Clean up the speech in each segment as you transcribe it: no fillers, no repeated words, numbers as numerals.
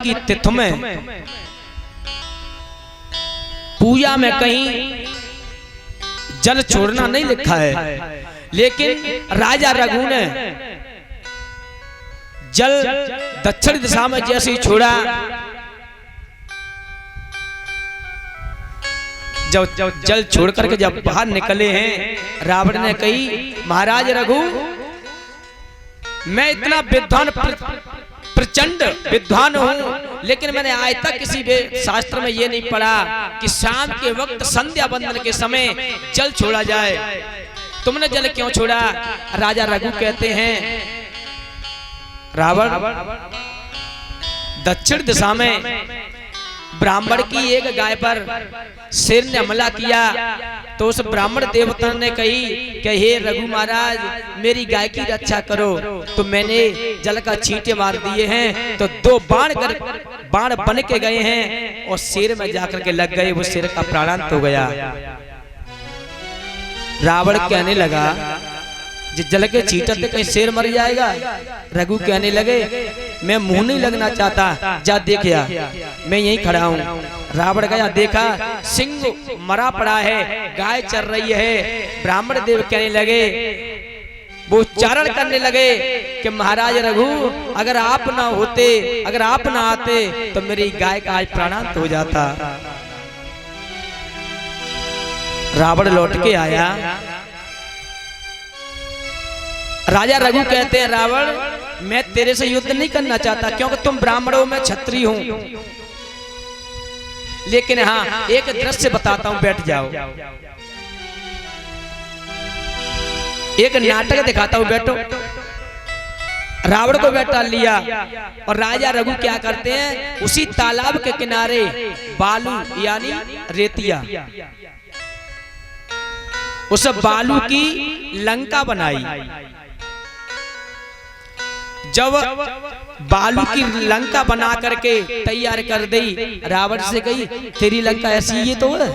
की तिथि में पूजा में कहीं जल छोड़ना नहीं लिखा है, लेकिन राजा रघु ने जल दक्षिण दिशा में जैसे ही छोड़ा, जब जल छोड़ करके जब बाहर निकले हैं, रावण ने कही महाराज रघु, मैं इतना विद्वान प्रचंड विद्वान हूं, लेकिन मैंने आज तक किसी भी शास्त्र में ये नहीं पढ़ा कि शाम के वक्त संध्या वंदन के समय जल छोड़ा जाए। तुमने जल क्यों छोड़ा? राजा रघु कहते हैं रावण, दक्षिण दिशा में ब्राह्मण की एक गाय पर शेर ने हमला किया, तो उस ब्राह्मण देवता ने कही कि हे रघु महाराज, मेरी गाय की रक्षा करो। तो मैंने जल का छींटे मार दिए हैं, तो 2 बाण बन के गए हैं और शेर में जाकर के लग गए, वो शेर का प्राणांत हो गया। रावण कहने लगा, जल के छींटे कहीं शेर मर जाएगा? रघु कहने लगे, मैं मुंह नहीं लगना चाहता, जा देखिया, मैं यहीं खड़ा हूँ। रावण गया, देखा सिंह मरा पड़ा है, गाय चर रही है। ब्राह्मण देव कहने लगे, वो उच्चारण करने लगे कि महाराज रघु, अगर आप ना होते, अगर आप ना आते तो मेरी गाय का आज प्राणांत हो जाता। रावण लौट के आया। राजा रघु कहते हैं, रावण, मैं तेरे से युद्ध नहीं करना चाहता, क्योंकि तुम ब्राह्मणों में क्षत्रिय हूं, लेकिन हाँ एक दृश्य बताता हूं, बैठ जाओ, एक नाटक दिखाता हूं, बैठो। रावण को बैठा लिया और राजा रघु क्या करते हैं, उसी तालाब के किनारे बालू यानी रेतिया, उस बालू की लंका बनाई। जब बालू की लंका बना करके तैयार कर दी, रावण से कही, तेरी लंका ऐसी ये तो है?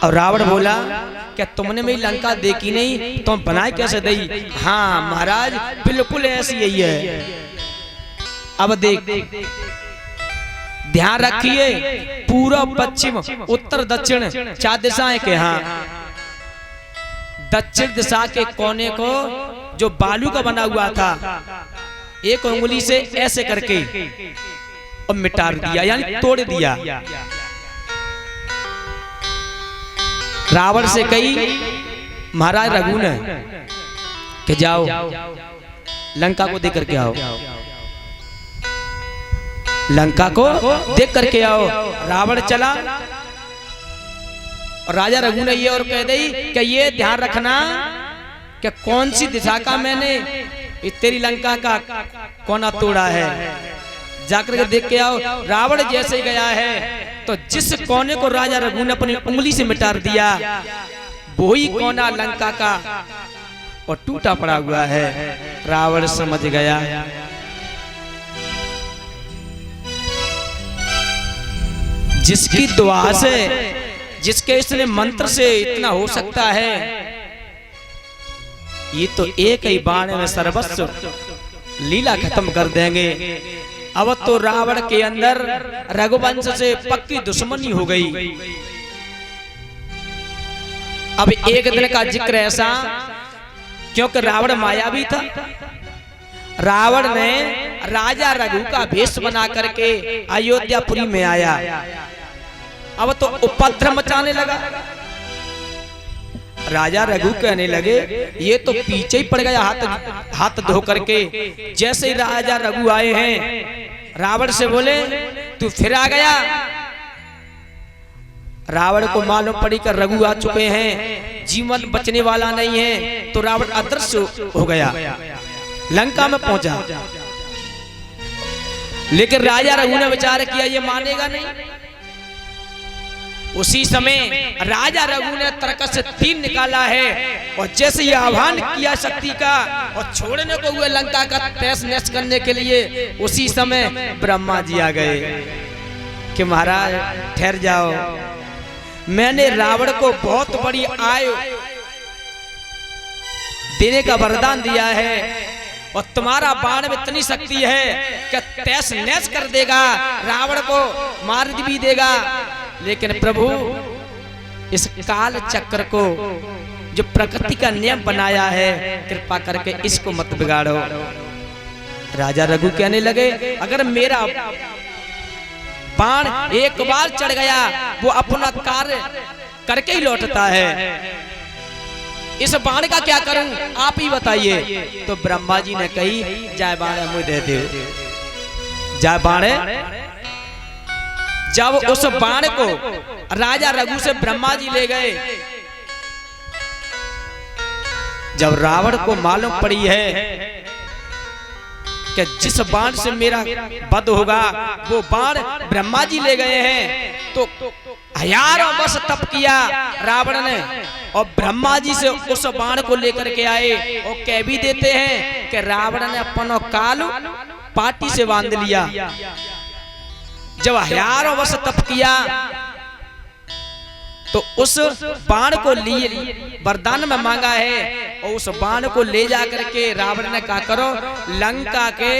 और रावण बोला, क्या तुमने मेरी लंका देखी नहीं, तुम बनाए कैसे दी? हाँ महाराज, बिल्कुल ऐसी यही है। अब देख, ध्यान रखिए, पूर्व पश्चिम उत्तर दक्षिण 4 दिशाएं के, हाँ दक्षिण दिशा के कोने को जो बालू का बना हुआ था, एक उंगली से ऐसे करके और मिटा दिया, यानी तोड़ दिया। रावण से कही महाराज रघु ने कि जाओ लंका को देख करके आओ, लंका को देख करके आओ। रावण चला और राजा रघु ने ये और कह दी कि ये ध्यान रखना कि कौन सी दिशा का मैंने तेरी लंका का कोना तोड़ा है, जाकर के देख के आओ। रावण जैसे गया है, तो जिस कोने को राजा रघु ने अपनी उंगली से मिटा दिया, वही कोना लंका का और टूटा पड़ा हुआ है। रावण समझ गया, जिसकी दुआ से, जिसके इसने मंत्र से इतना हो सकता है, ये तो एक ही बाण में सर्वस्व लीला खत्म कर देंगे। अब तो रावण के अंदर रघुवंश से पक्की दुश्मनी हो गई। अब एक दिन का जिक्र ऐसा, क्योंकि रावण मायावी था, रावण ने राजा रघु का भेष बना करके अयोध्यापुरी में आया। अब तो उपद्रव मचाने लगा। राजा रघु कहने लगे, ये तो पीछे ही पड़ गया हाथ धो करके। जैसे ही राजा रघु आए हैं, रावण से बोले, तू फिर आ गया। रावण को मालूम पड़ी कि रघु आ चुके हैं, जीवन बचने वाला नहीं है, तो रावण अदृश्य हो गया, लंका में पहुंचा। लेकिन राजा रघु ने विचार किया, ये मानेगा नहीं। उसी समय राजा रघु ने तरकस से तीर निकाला है और जैसे ये आह्वान किया शक्ति का और छोड़ने को हुए लंका का तहस नहस करने के लिए, उसी समय ब्रह्मा जी आ गए कि महाराज ठहर जाओ, मैंने रावण को बहुत बड़ी आयु देने का वरदान दिया है और तुम्हारा बाण में इतनी शक्ति है कि तैस नैस कर देगा, रावण को मार भी देगा। लेकिन प्रभु इस काल चक्र को जो प्रकृति का नियम बनाया है, कृपा करके इसको मत बिगाड़ो। राजा रघु कहने लगे, अगर मेरा बाण एक बार चढ़ गया वो अपना कार्य करके ही लौटता है, इस बाण का क्या करूं आप ही बताइए। तो ब्रह्मा जी ने कही, जाय बाण मुझे दे दो। जाय बाण, जब उस बाण को राजा रघु से ब्रह्मा जी ले गए, जब रावण को मालूम पड़ी है कि जिस बाण से मेरा वध होगा वो बाण ब्रह्मा जी ले गए हैं, तो हजारों वर्ष तप किया रावण ने और ब्रह्मा जी से उस बाण को लेकर के आए। और कह भी देते हैं कि रावण ने अपना काल पाटी से बांध लिया। जब हजारों वर्ष तप किया तो उस बाण को लिए वरदान में मांगा है, और उस बाण को ले जाकर के रावण ने कहा, करो लंका के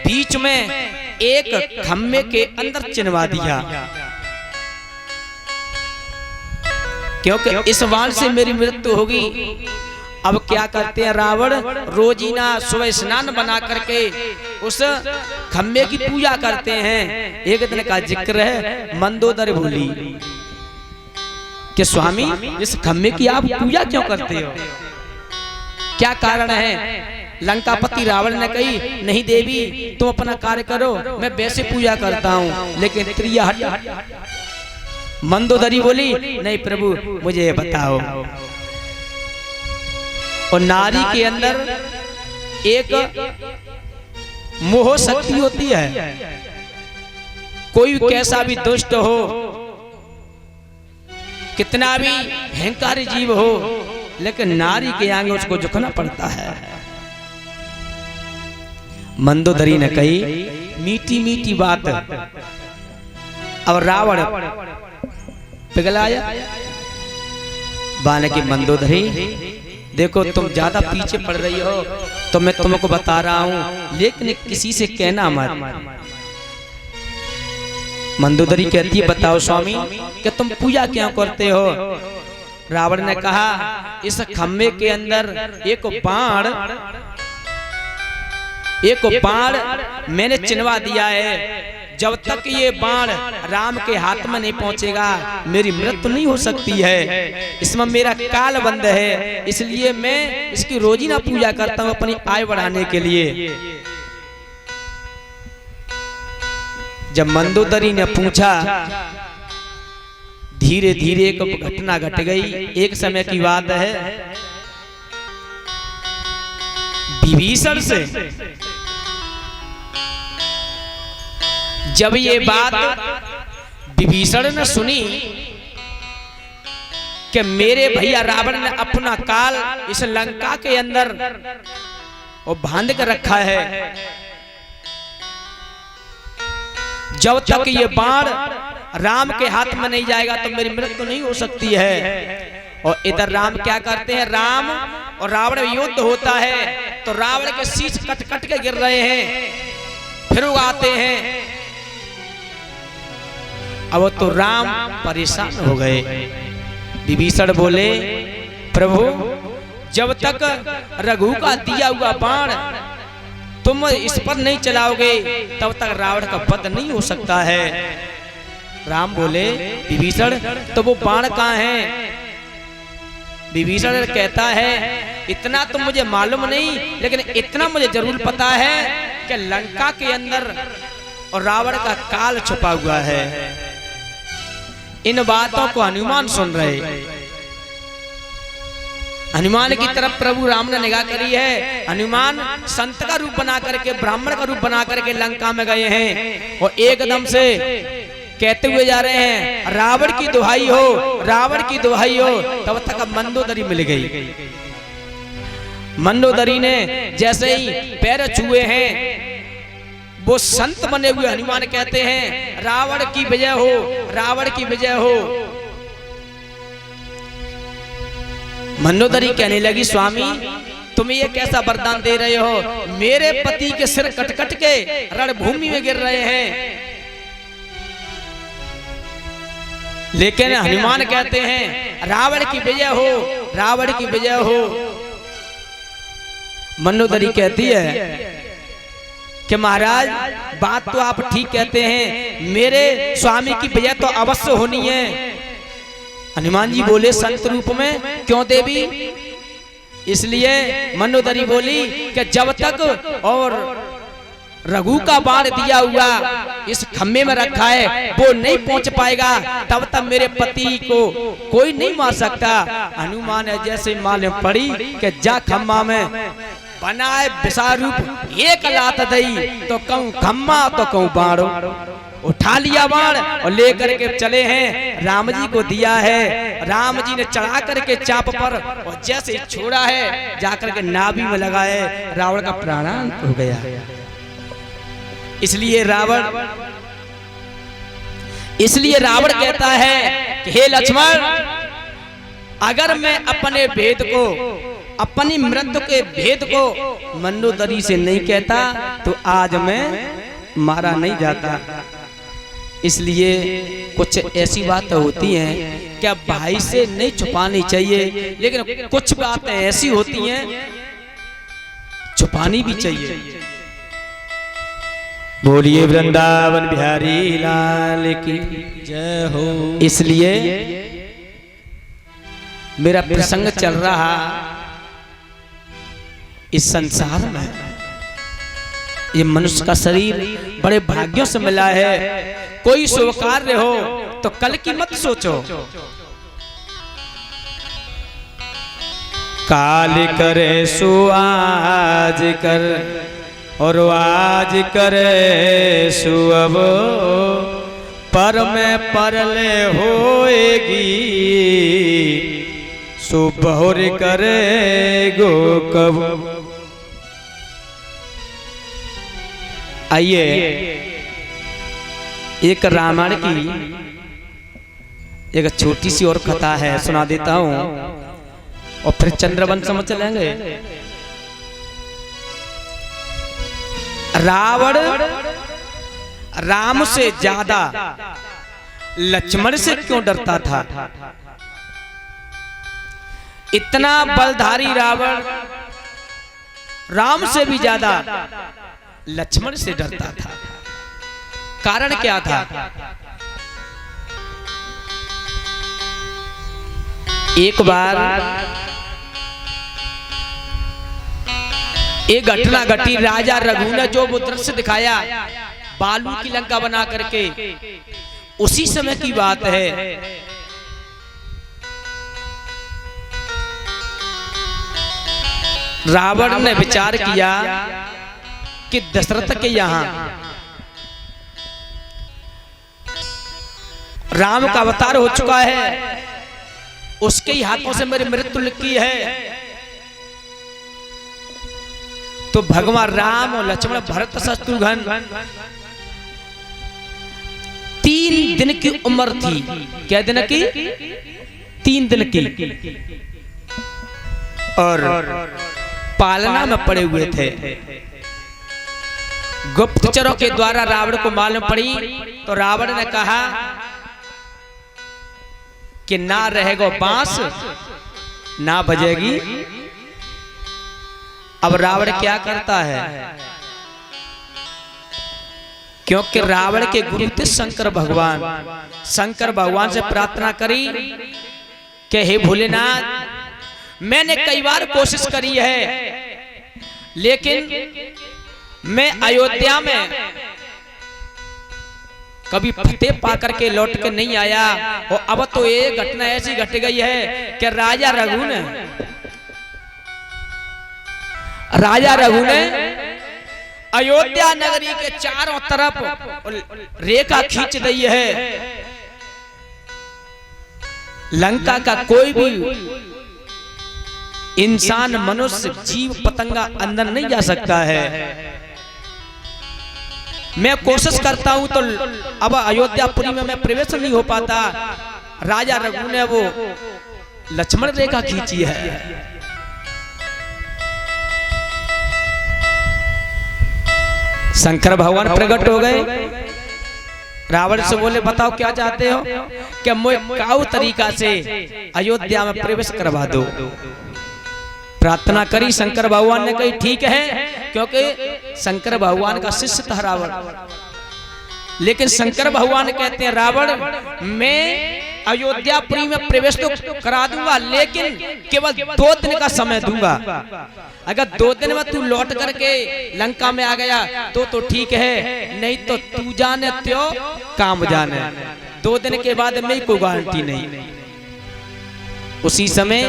बीच में एक खम्भे के अंदर चिनवा दिया, क्योंकि इस बाण से मेरी मृत्यु होगी। अब क्या करते हैं रावण, रोजीना सुबह स्नान बना करके उस खम्भे की पूजा करते हैं। एक दिन का जिक्र है, मंदोदरी बोली कि स्वामी इस खम्भे की आप पूजा क्यों करते हो, क्या कारण है। लंकापति रावण ने कही, नहीं देवी तुम अपना कार्य करो, मैं वैसे पूजा करता हूँ, लेकिन त्रिया हट। मंदोदरी बोली, नहीं प्रभु मुझे ये बताओ। और नारी के अंदर एक मोह शक्ति होती है, कोई कैसा भी दुष्ट हो, कितना भी अहंकारी जीव हो, लेकिन नारी के आगे उसको झुकना पड़ता है। मंदोदरी ने कही मीठी मीठी बात, और रावण पिघलाया। बाने की मंदोदरी देखो तुम ज्यादा पीछे पड़ रही हो, तो मैं तुमको बता रहा हूं, लेकिन किसी से कहना मत। मंदोदरी कहती है, बताओ स्वामी कि तुम पूजा क्यों करते हो। रावण ने कहा, इस खम्भे के अंदर एक बाण मैंने चिनवा दिया है, जब तक ये बाण राम के हाथ में नहीं पहुंचेगा मेरी मृत्यु नहीं हो सकती है। इसमें मेरा काल बंद है, इसलिए मैं इसकी रोजीना पूजा करता हूं अपनी आयु बढ़ाने के लिए। जब मंदोदरी ने पूछा, धीरे धीरे एक घटना घट गई। एक समय की बात है, विभीषण से जब ये बात विभीषण ने सुनी कि मेरे भैया रावण ने अपना काल इस लंका के अंदर वो बांध कर रखा है, जब तक ये बाण राम के हाथ में नहीं जाएगा तो मेरी मृत्यु नहीं हो सकती है। और इधर राम क्या करते हैं, राम और रावण युद्ध होता है, तो रावण के शीश कट कट के गिर रहे हैं, फिर वो आते हैं। अब तो राम परेशान हो गए। विभीषण बोले, प्रभु जब तक रघु का दिया हुआ बाण तुम इस पर नहीं चलाओगे तब तक रावण का वध नहीं हो सकता है। राम बोले, विभीषण तो वो बाण कहाँ है। विभीषण कहता है, इतना तो मुझे मालूम नहीं, लेकिन इतना मुझे जरूर पता है कि लंका के अंदर और रावण का काल छुपा हुआ है। इन बातों को हनुमान सुन रहे। हनुमान की तरफ प्रभु राम ने निगाह करी है। हनुमान संत का रूप बना करके, ब्राह्मण का रूप बना करके लंका में गए हैं, और एकदम से कहते हुए जा रहे हैं, रावण की दुहाई हो, रावण की दुहाई हो। तब तक मंदोदरी मिल गई। मंदोदरी ने जैसे ही पैर छुए हैं, वो संत बने हुए हनुमान कहते हैं, रावण की विजय हो, रावण की विजय हो। मंदोदरी कहने लगी, स्वामी तुम ये कैसा वरदान दे रहे हो? मेरे पति के सिर कट कट के रणभूमि में गिर रहे हैं। लेकिन हनुमान कहते हैं रावण की विजय हो, रावण की विजय हो। मनोदरी कहती है कि महाराज बात तो आप ठीक कहते हैं, मेरे स्वामी की विजय तो अवश्य होनी है। हनुमान जी बोले संत रूप में, क्यों देवी? इसलिए मनोदरी बोली कि जब तक और रघु का बाण दिया हुआ इस खम्भे में रखा है वो नहीं पहुंच पाएगा, तब तक मेरे पति को कोई नहीं मार सकता। हनुमान जैसे मालूम पड़ी कि जा खम्भा में बनाए विषारूप एक लात दई, तो कहूं खम्भा तो कहूं बाणो। उठा लिया बाण और लेकर के चले हैं, राम जी को दिया है। राम जी ने चढ़ा करके चाप पर और जैसे छोड़ा है जाकर के नाभि में लगाए, रावण का प्राणांत हो गया। इसलिए रावण कहता है कि हे लक्ष्मण, अगर मैं अपने भेद को, अपनी मृत्यु के भेद को मनोदरी से नहीं कहता तो आज मैं मारा नहीं जाता। इसलिए कुछ ऐसी बातें होती हैं क्या भाई से नहीं छुपानी चाहिए, लेकिन कुछ बातें ऐसी होती हैं छुपानी भी चाहिए। बोलिए वृंदावन बिहारी लाल की जय हो। इसलिए मेरा प्रसंग चल रहा इस संसार में, ये मनुष्य का शरीर बड़े भाग्यों से मिला है। कोई शुभ कार्य हो तो कल की मत सोचो, काल करे सो आज कर और आज करे सो अब, पर में परले होएगी सो बहुर करे गो कब। आइए एक रामायण की एक छोटी सी और कथा है, सुना देता हूं और फिर चंद्रवंश में चलेंगे। रावण राम से ज्यादा लक्ष्मण से क्यों डरता था? इतना बलधारी रावण राम से भी ज्यादा लक्ष्मण से डरता था। कारण क्या था? एक बार एक घटना घटी, राजा रघु ने जो वो दृश्य दिखाया बालू की लंका बना करके, उसी समय की बात है। रावण ने विचार किया कि दशरथ के यहां राम का अवतार हो चुका है, उसके ही हाथों से मेरी मृत्यु लिखी है, तो भगवान राम और लक्ष्मण भरत शत्रुघ्न 3 दिन की उम्र थी। क्या दिन की? 3 दिन की, और पालना में पड़े हुए थे। गुप्तचरों के द्वारा रावण को मालूम पड़ी तो रावण ने कहा कि ना रहेगा बांस ना बजेगी। अब रावण क्या करता है? क्योंकि रावण के गुरु थे शंकर भगवान। शंकर भगवान से प्रार्थना करी कि हे भोलेनाथ, मैंने कई बार कोशिश करी है, लेकिन मैं अयोध्या में कभी फतेह पा करके लौट के नहीं आया। और अब तो ये घटना ऐसी घट गई है कि राजा रघु ने अयोध्या नगरी के चारों तरफ रेखा खींच दी है। लंका का कोई भी इंसान, मनुष्य, जीव पतंगा अंदर नहीं जा सकता है। मैं कोशिश करता हूं तो अब अयोध्यापुरी में मैं प्रवेश नहीं हो पाता। राजा रघु ने वो लक्ष्मण रेखा खींची है। शंकर भगवान प्रकट हो गए, रावण से बोले बताओ क्या चाहते हो, कि मुझे काऊ तरीका से अयोध्या में प्रवेश करवा दो। प्रार्थना करी, शंकर भगवान ने कही ठीक है, क्योंकि शंकर भगवान का शिष्य था रावण। लेकिन शंकर भगवान कहते हैं रावण मैं अयोध्यापुरी में प्रवेश तो करा दूंगा, लेकिन केवल 2 दिन का समय दूंगा। अगर 2 दिन में तू लौट करके लंका में आ गया तो ठीक है, नहीं तो तू जाने त्यो काम जाने, 2 दिन के बाद में कोई गारंटी नहीं। उसी समय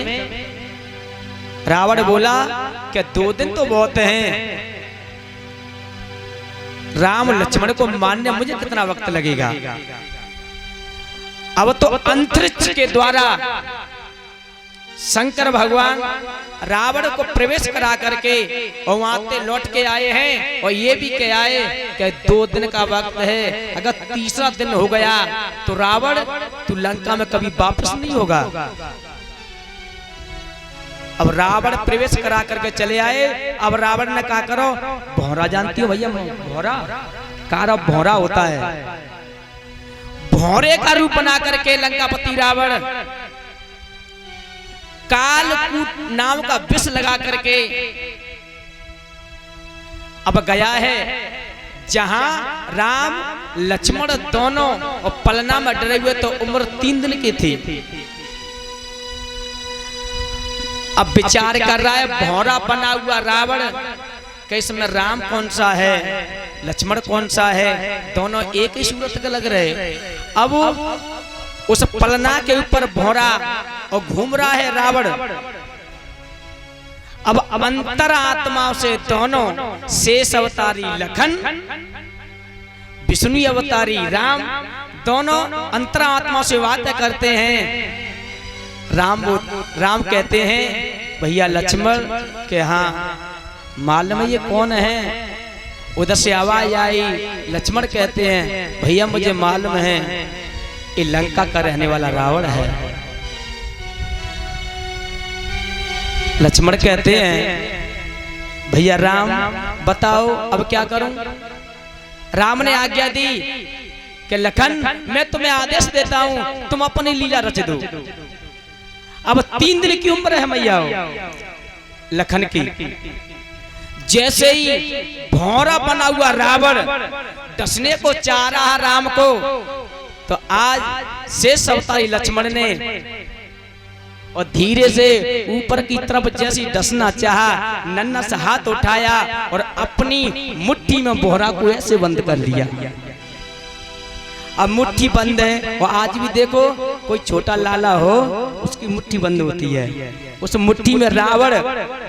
रावण बोला कि 2 दिन तो बहुत हैं, राम लक्ष्मण को मारने मुझे कितना वक्त लगेगा। अब तो अंतरिक्ष के द्वारा शंकर भगवान रावण को प्रवेश करा करके और वहां से लौट के आए हैं, और ये भी कह आए कि 2 दिन का वक्त है, अगर तीसरा दिन हो गया तो रावण तू लंका में कभी वापस नहीं होगा। अब रावण प्रवेश करा करके चले आए। अब रावण ने कहा करो, भौरा जानती हो भैया, भौरा कारा भौरा होता है, भौरे का रूप बना करके लंकापति रावण कालकूट नाम का विष लगा करके अब गया है जहां राम लक्ष्मण दोनों और पलना में डरे हुए, तो उम्र 3 दिन की थी। अब विचार कर रहा है भौरा बना हुआ रावण कि इसमें राम कौन सा है, लक्ष्मण कौन सा है, दोनों एक ही सूरत के लग रहे। अब उस पलना के ऊपर भौरा और घूम रहा है रावण। अब अंतर आत्माओं से दोनों शेष अवतारी लखन, विष्णु अवतारी राम, दोनों अंतर आत्माओं से बातें करते हैं। राम कहते हैं भैया लक्ष्मण के हाँ मालूम है ये कौन है। उधर से आवाज आई, लक्ष्मण कहते हैं भैया मुझे मालूम है ये लंका का रहने वाला रावण है। लक्ष्मण कहते हैं भैया राम बताओ अब क्या करूं। राम ने आज्ञा दी कि लखन मैं तुम्हें आदेश देता हूं तुम अपनी लीला रच दो। अब 3 दिन की उम्र है मैया लखन की। जैसे ही भौरा बना हुआ रावण डसने को चाह रहा राम को, तो आज शेष अवतारी लक्ष्मण ने और धीरे से ऊपर की तरफ जैसी डसना चाहा, नन्हा सा हाथ उठाया और अपनी मुट्ठी में भौरा को ऐसे बंद कर लिया। अब मुट्ठी बंद है, और आज भी देखो कोई छोटा लाला हो उसकी मुट्ठी बंद होती है, उस मुट्ठी में रावण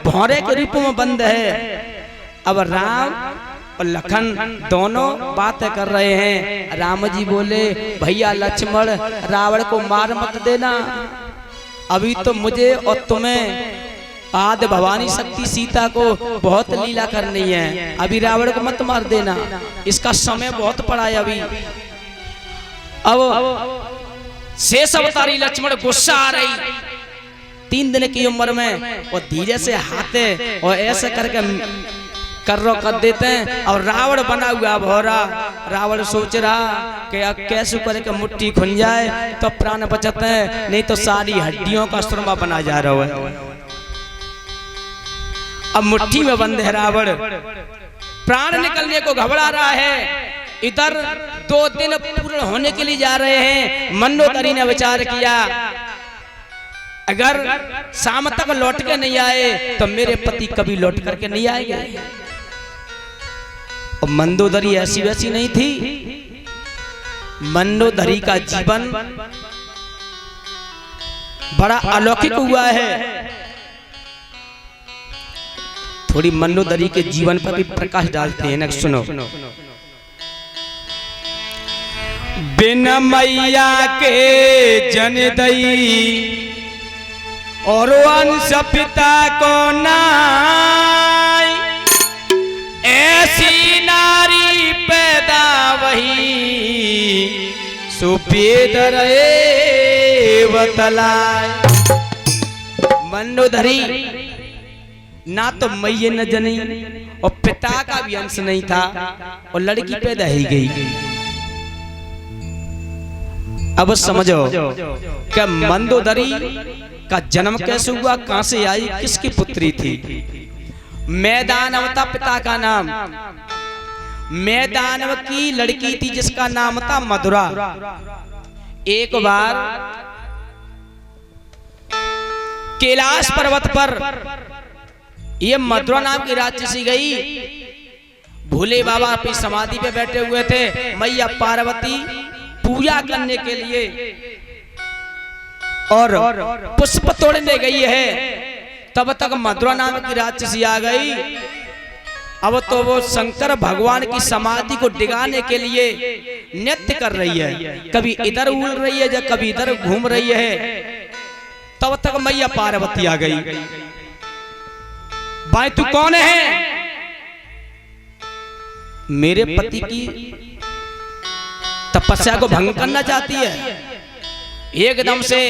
भौरे के रूप में बंद है। अब राम और लखन दोनों बातें कर रहे हैं। राम जी बोले भैया लक्ष्मण रावण को मार मत देना, अभी तो मुझे और तुम्हें आदि भवानी शक्ति सीता को बहुत लीला करनी है, अभी रावण को मत मार देना, इसका समय बहुत पड़ा है अभी। अब शेष अवतारी लक्ष्मण गुस्सा आ रही 3 दिन की उम्र में, और धीरे से हाथे और ऐसे करके कर देते हैं। और रावण बना हुआ भौरा, रावण सोच रहा कि अब कैसे करके मुट्ठी खुल जाए तो प्राण बचते हैं, नहीं तो सारी हड्डियों का सुरमा बना जा रहा है। अब मुट्ठी में बंद है रावण, प्राण निकलने को घबरा रहा है। इधर 2 दिन पूर्ण होने के लिए जा रहे हैं। मंदोदरी ने विचार किया अगर शाम तक लौट के नहीं आए तो मेरे पति कभी लौट करके नहीं आएंगे। और मंदोदरी ऐसी वैसी नहीं थी, मंदोदरी का जीवन बड़ा अलौकिक हुआ है। थोड़ी मंदोदरी के जीवन पर भी प्रकाश डालते हैं ना, सुनो। बिन मैया के जन दई और अंश पिता को नाई, ऐसी नारी पैदा वही सुपेद रहे बतलाए। मंदोदरी ना तो मैये न जनी और पिता का भी अंश नहीं था और लड़की पैदा ही गई। अब समझो क्या मंदोदरी का जन्म कैसे हुआ, कहां से आई, किसकी पुत्री थी। मैदानव था पिता का नाम। मैदानव की लड़की थी जिसका नाम था मधुरा। एक बार कैलाश पर्वत पर ये मधुरा नाम की राक्षसी गई। भोले बाबा अपनी समाधि पे बैठे हुए थे, मैया पार्वती पूजा करने के लिए और पुष्प तोड़ने गई है। तब तक मधुरा नाम की राक्षसी आ गई। अब तो वो शंकर भगवान की समाधि को डिगाने के लिए नृत्य कर रही है, कभी इधर उड़ रही है या कभी इधर घूम रही है। तब तक मैया पार्वती आ गई। भाई तू कौन है? मेरे पति की तपस्या को भंग करना चाहती है। एकदम से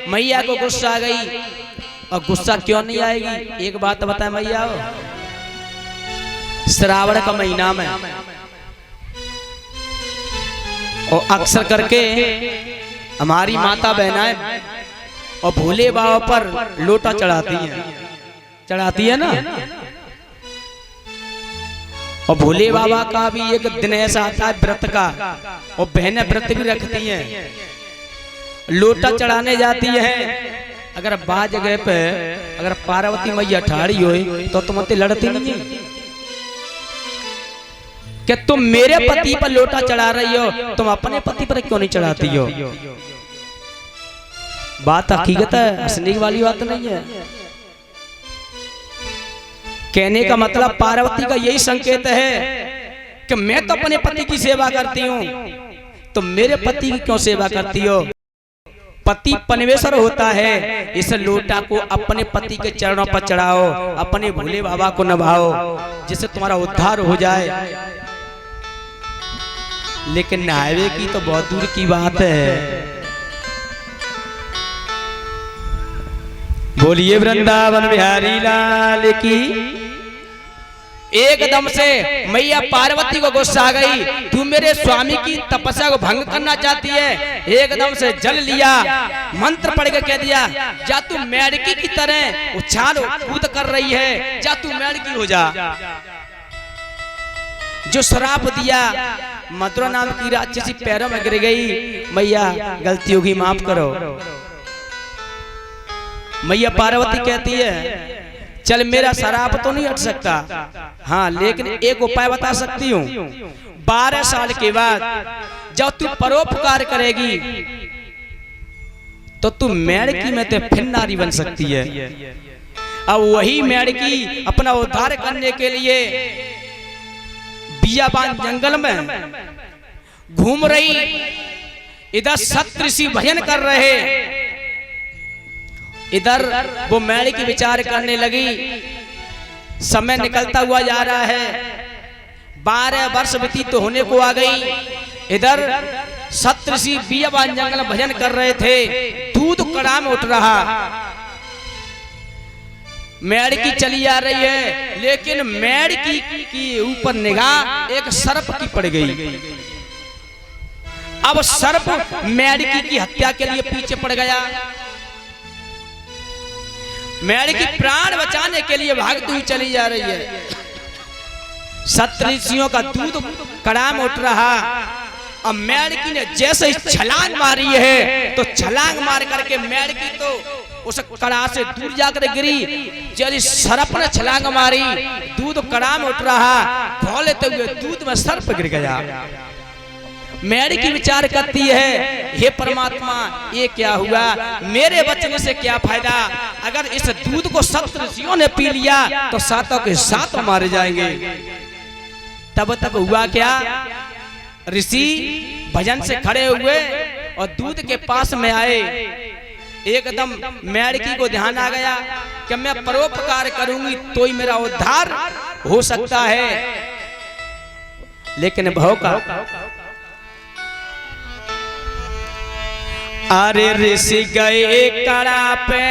मैया को गुस्सा आ गई। और गुस्सा क्यों नहीं आएगी, एक बात बताए मैया, श्रावण का महीना में और अक्सर करके हमारी माता बहनाएं और भोले बाबा पर लोटा चढ़ाती है ना। और भोले बाबा का भी एक दिन ऐसा आता है व्रत का, और बहनें व्रत भी रखती हैं, लोटा चढ़ाने जाती है। अगर बाज जगह पे अगर पार्वती मैया ठाड़ी हुई तो तुमसे लड़ती नहीं है कि तुम मेरे पति पर लोटा चढ़ा रही हो, तुम अपने पति पर क्यों नहीं चढ़ाती हो। बात हकीकत है, हंसने वाली बात नहीं है। कहने का मतलब पार्वती का यही संकेत है कि मैं तो अपने पति की सेवा करती हूँ, तो मेरे पति की क्यों सेवा करती हो। पति परमेश्वर होता है, इस लोटा को अपने पति के चरणों पर चढ़ाओ, अपने भोले बाबा को नभाओ, जिससे तुम्हारा उद्धार हो जाए। लेकिन नहावे की तो बहुत दूर की बात है। बोलिए वृंदावन बिहारी लाल की। एकदम से मैया पार्वती को गुस्सा आ गई, तू मेरे स्वामी की तपस्या को भंग करना चाहती है। एकदम से जल लिया, मंत्र पढ़ के कह दिया, जा तू मेढकी की तरह उछाल कूद कर रही है, जा तू मेढकी हो जा। जो श्राप दिया, मधुरा नाम की राक्षसी पैरों में गिर गई। मैया गलती होगी, माफ करो। मैया पार्वती कहती है, चल मेरा शराब तो नहीं हट सकता, हाँ लेकिन एक उपाय बता सकती हूँ। 12 साल के बाद जब तू परोपकार करेगी तो तू मेढकी में ते फिर नारी बन सकती है। अब वही मेढकी अपना उद्धार करने के लिए बियाबान जंगल में घूम रही, इधर सत ऋषि भजन कर रहे, इधर वो मेढकी विचार करने लगी। समय निकलता हुआ जा रहा है, 12 वर्ष व्यतीत होने को आ गई। इधर सत ऋषि बियाबान जंगल भजन कर रहे थे, दूध कड़ा में उठ रहा। मेढकी चली आ रही है, लेकिन मेढकी की ऊपर निगाह एक सर्प की पड़ गई। अब सर्प मेढकी की हत्या के लिए पीछे पड़ गया। मेढकी प्राण बचाने के लिए भागती हुई चली जा रही है। सत ऋषियों का दूध कड़ा में उठ रहा। अब मेढकी ने जैसे ही छलांग मारी है, तो छलांग मार करके मेढकी तो उस कड़ा से दूर जाकर गिरी। जब सर्प ने छलांग मारी, दूध कड़ा में उठ रहा, खोलते हुए दूध में सर्प गिर गया। मेढकी विचार करती है, हे परमात्मा ये क्या हुआ, मेरे बचने से क्या फायदा। अगर इस दूध को सप्त ऋषियों ने पी लिया तो सातों के साथ मारे जाएंगे। तब तक हुआ क्या, ऋषि भजन से खड़े हुए और दूध के पास में आए। एकदम मेढकी को ध्यान आ गया कि मैं परोपकार करूंगी तो ही मेरा उद्धार हो सकता है। लेकिन भाव का, अरे ऋषि गए कड़ा पे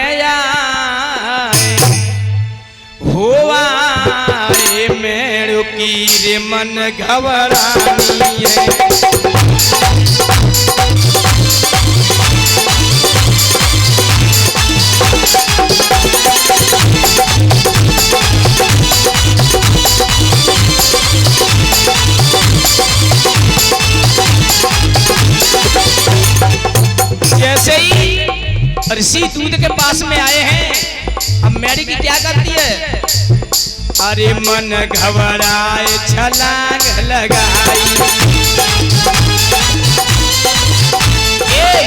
हुआ मेरे रुकी रे मन घबरानी है। जैसे ही ऋषि दूध के पास में आए हैं, अब मेरी की क्या करती है? अरे मन घबराए छलांग लगाई,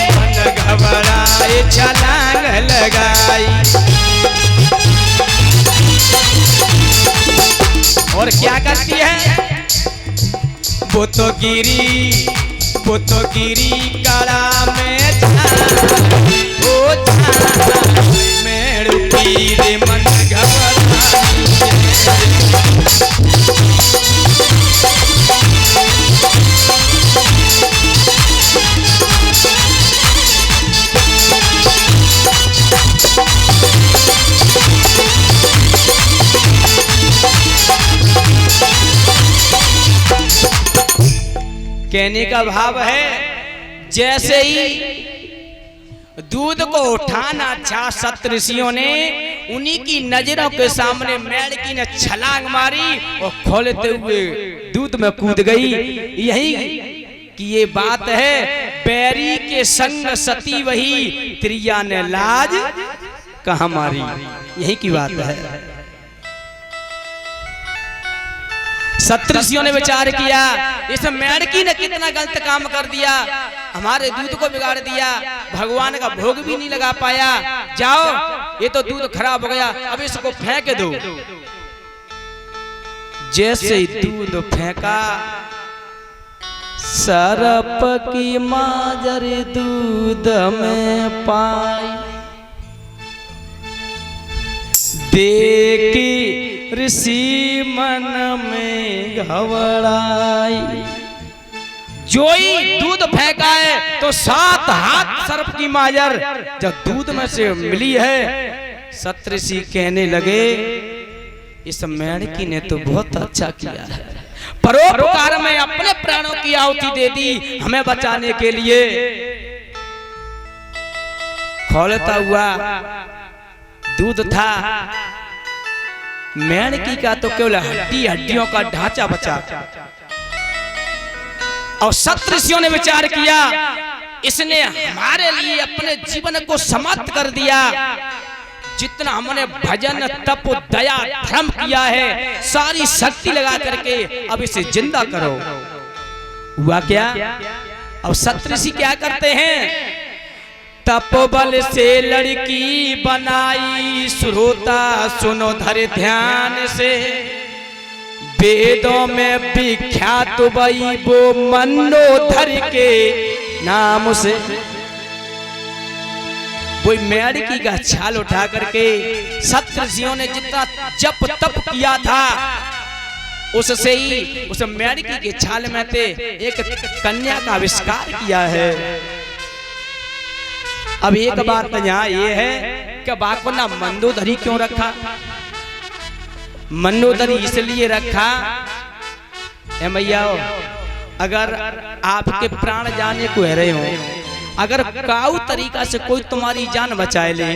मन घबराए छलांग लगाई। और क्या करती है? वो तो गिरी कड़ा में मैं रुकी रे मन घबराई। कहने का भाव है, जैसे ही दूध को उठाना चाहा सप्तऋषियों ने, उन्हीं की नजरों के सामने मेढकी ने छलांग मारी और खोलते हुए दूध में कूद गई। यही कि ये बात है, बैरी के संग सती वही, त्रिया ने लाज कहाँ मारी। यही की बात है। सप्तऋषियों ने विचार किया, इस मेढकी ने कितना गलत काम कर दिया, हमारे दूध को बिगाड़ दिया, भगवान का भोग भी नहीं लगा पाया। जाओ, ये तो दूध खराब हो गया, अब इसको फेंक दो। जैसे ही दूध फेंका, सरप की माजर दूध में पाई, देखी ऋषि मन में घबराई। जो ही दूध फेंका है तो 7 हाथ सर्प की माजर जब दूध में से मिली है, सप्तऋषि कहने लगे, इस मेढकी ने तो बहुत अच्छा किया है, परोपकार में अपने प्राणों की आहुति दे दी हमें बचाने के लिए। खोलता हुआ दूध था, मेढकी का तो केवल हड्डियों का ढांचा बचा। और सप्तऋषियों ने विचार किया, इसने हमारे लिए अपने जीवन को समाप्त कर दिया। जितना हमने भजन तप दया धर्म किया है, सारी शक्ति लगा करके अब इसे जिंदा करो। हुआ क्या? अब सप्तऋषि क्या करते हैं? तपोबल से लड़की बनाई, श्रोता सुनो धर ध्यान से, वेदों में विख्यात वही वो मनोधर के नाम से। वो मेढकी का छाल उठा करके सप्तऋषियों ने जितना जप तप किया था, उससे ही उस मेढकी के छाल में से एक कन्या का आविष्कार किया है। अब एक बात यहाँ ये है कि बाप ने मंदोदरी क्यों रखा? मंदोदरी इसलिए रखा, मैया अगर आपके प्राण जाने को रहे हो, अगर काऊ तरीका से कोई तुम्हारी जान बचाए ले,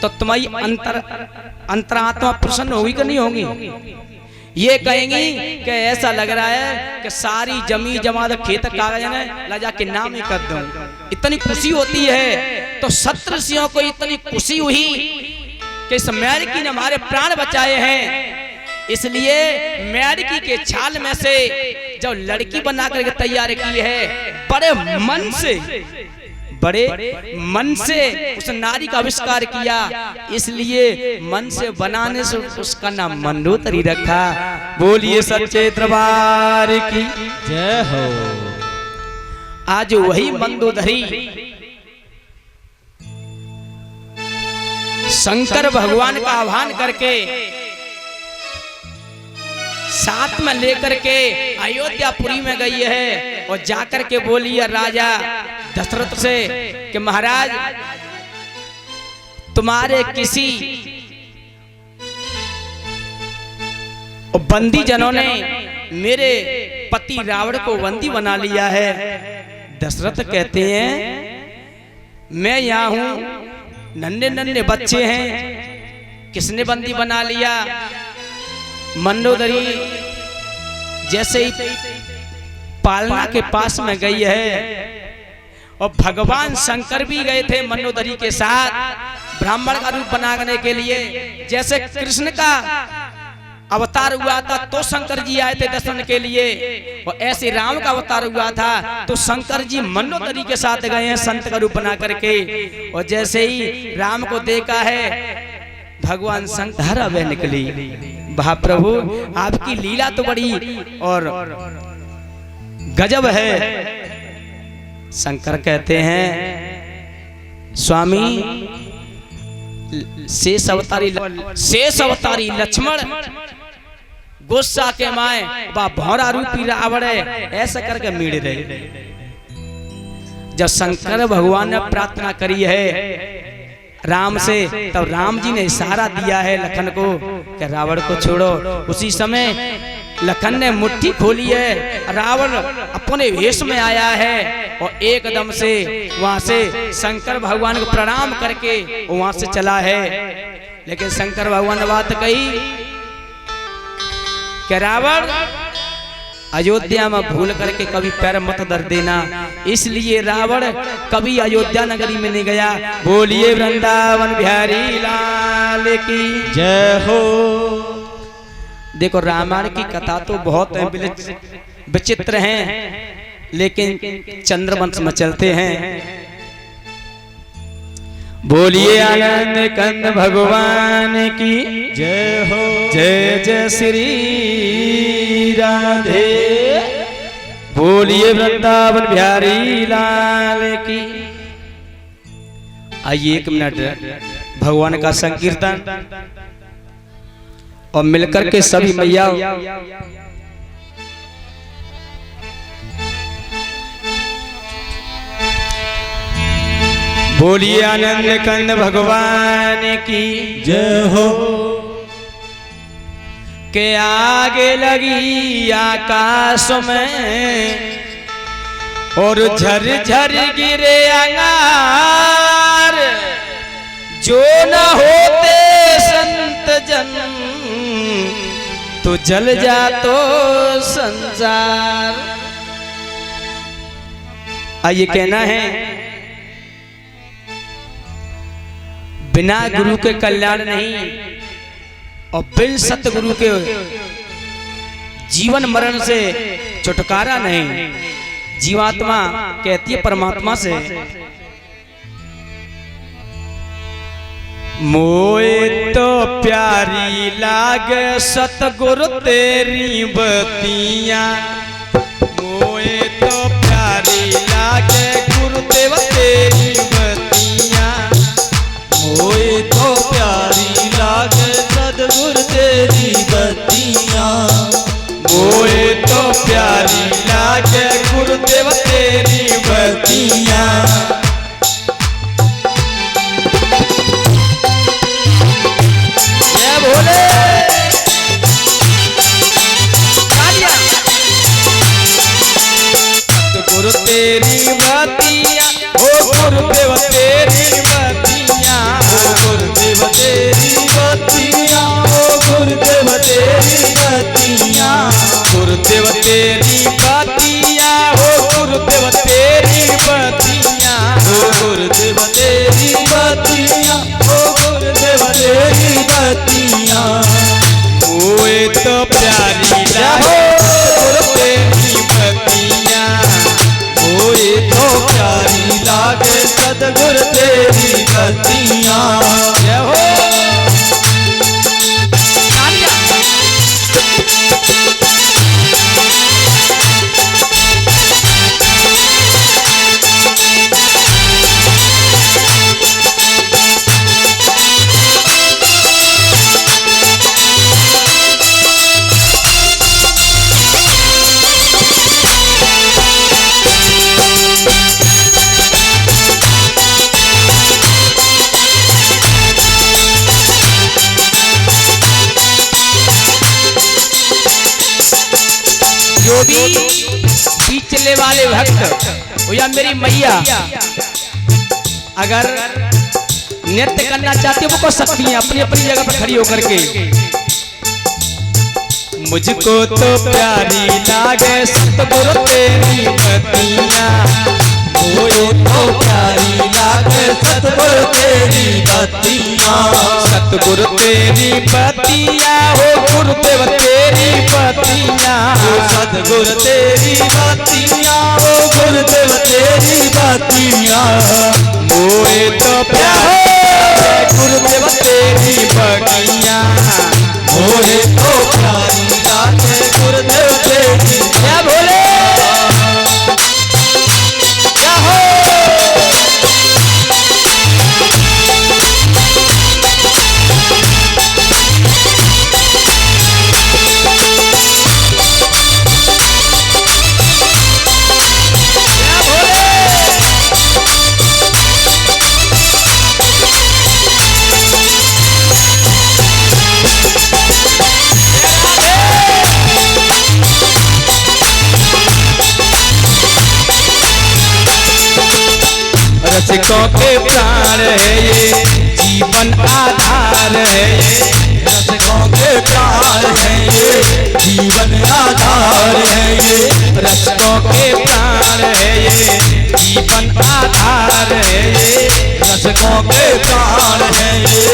तो तुम्हारी अंतरात्मा प्रसन्न होगी कि नहीं होगी? ये कहेंगी कि ऐसा लग रहा है कि सारी जमी जमा खेत कागज ने ला जाके नाम ही कर दूं। इतनी खुशी होती है। तो सप्तऋषियों को इतनी खुशी हुई कि इस मेढकी ने हमारे प्राण बचाए हैं, इसलिए मेढकी के छाल में से जो लड़की बना करके तैयार की है, बड़े मन से उस नारी का आविष्कार किया, इसलिए मन से बनाने से उसका नाम मंदोदरी रखा। बोलिए सच्चे दरबार की जय हो। आज वही मंदोदरी शंकर भगवान का आह्वान करके साथ में लेकर के अयोध्यापुरी में गई है और जाकर के बोली है राजा दशरथ से कि महाराज, तुम्हारे किसी और बंदी जनों ने मेरे पति रावण को बंदी बना लिया है। दशरथ कहते हैं मैं यहाँ हूं, नन्हे नन्हे बच्चे हैं, किसने बंदी बना लिया? मंदोदरी जैसे ही पालना के पास में गई है और भगवान शंकर भी गए थे मंदोदरी के साथ ब्राह्मण का रूप बनाने के लिए। जैसे कृष्ण का अवतार हुआ था तो शंकर जी आए थे दर्शन के लिए, और ऐसे राम का अवतार हुआ था तो शंकर जी मंदोदरी के साथ गए हैं संत का रूप बना करके। और जैसे ही राम को देखा है भगवान शंकर वे निकली। वाह प्रभु आपकी लीला तो बड़ी और गजब है। शंकर कहते हैं स्वामी शेष अवतारी लक्ष्मण गुस्सा के माए बा भौरा रूपी रावण है, ऐसा करके मीड़ रहे। जब शंकर भगवान ने प्रार्थना करी है राम से, तब राम जी ने इशारा दिया है लखन को कि रावण को छोड़ो। उसी समय लखन ने मुट्ठी खोली है, रावण अपने वेश में आया है और एकदम से वहां से शंकर भगवान को प्रणाम करके वहां से चला है। लेकिन शंकर भगवान ने बात कही कि रावण अयोध्या में भूल करके कभी पैर मत धर देना, इसलिए रावण कभी अयोध्या नगरी में नहीं गया। बोलिए वृंदावन बिहारी लाल की जय हो। देखो रामायण की कथा तो बहुत विचित्र हैं, लेकिन चंद्रवंश में चलते हैं। बोलिए आनंद कंद भगवान की जय हो। जय जय श्री राधे। बोलिए वृंदावन बिहारी लाल की। आइए 1 मिनट भगवान का संकीर्तन और मिलकर के सभी मैया बोलिए आनंद कंद भगवान की जय हो। के आगे लगी आकाश में और झर झर गिरे अंगार, जो न होते संत जन तो जल जा तो संसार। आइए कहना है बिना गुरु के कल्याण नहीं और बिन सतगुरु के जीवन मरण से छुटकारा नहीं। जीवात्मा कहती है परमात्मा से मोए तो प्यारी लागे सतगुरु तेरी बतियां, मोए तो प्यारी लागे गुरुदेव तेरी बतियां, मोए तो प्यारी लागे सतगुरु तेरी बतियां, मोए तो प्यारी लागे गुरुदेव तेरी बतियां। जय भोले गुरु तेरी बतियां, ओ गुरुदेव तेरी बतियां, ओ गुरुदेव तेरी बतियां, ओ गुरुदेव तेरी बतियां, गुरुदेव तेरी बतियां, ओ गुरुदेव तेरी बतियां, ओ गुरुदेव तेरी बतियां, ओ गुरुदेव तेरी बतियां। मोए तो प्यारी लागे गुरु तेरी बतियां, मोए तो प्यारी लागे सतगुरु तेरी बतियां। जय हो वाले भक्त या मेरी मैया अगर नृत्य करना चाहते हो वो कर सकती हैं अपनी अपनी जगह पर खड़ी होकर के। मुझको तो प्यारी लागे सतगुरु तेरी बतियाँ, मुझे तो प्यारी लागे सतगुरु तेरी बतियाँ। सतगुरु तेरी बतियाँ हो गुरुदेव तेरी बतियाँ, सतगुरु तेरी बतियाँ हो गुरुदेव तेरी बतियाँ। मोए तो प्यारे गुरुदेव तेरी बतियाँ, मोहे तो प्यारी लागे गुरुदेव तेरी। क्या बोले क्या हो रसिकों के प्राण है ये जीवन आधार है ये, रसिकों के प्राण है ये जीवन आधार है ये। रसिकों के प्राण है ये जीवन आधार है ये, रसिकों के प्राण है ये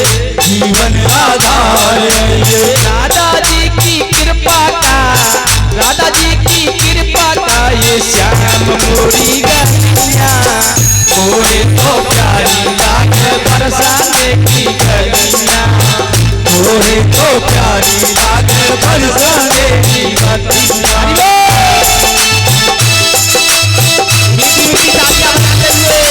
जीवन आधार है ये। राधा जी की कृपा का, राधा जी की कृपा का ये श्याम मोरी गलियां, मोहे तो प्यारी लागे बरसाने की गलियां, मोहे तो प्यारी लागे बरसाने की गलियां। मीठी मीठी तालियां बजाते हुए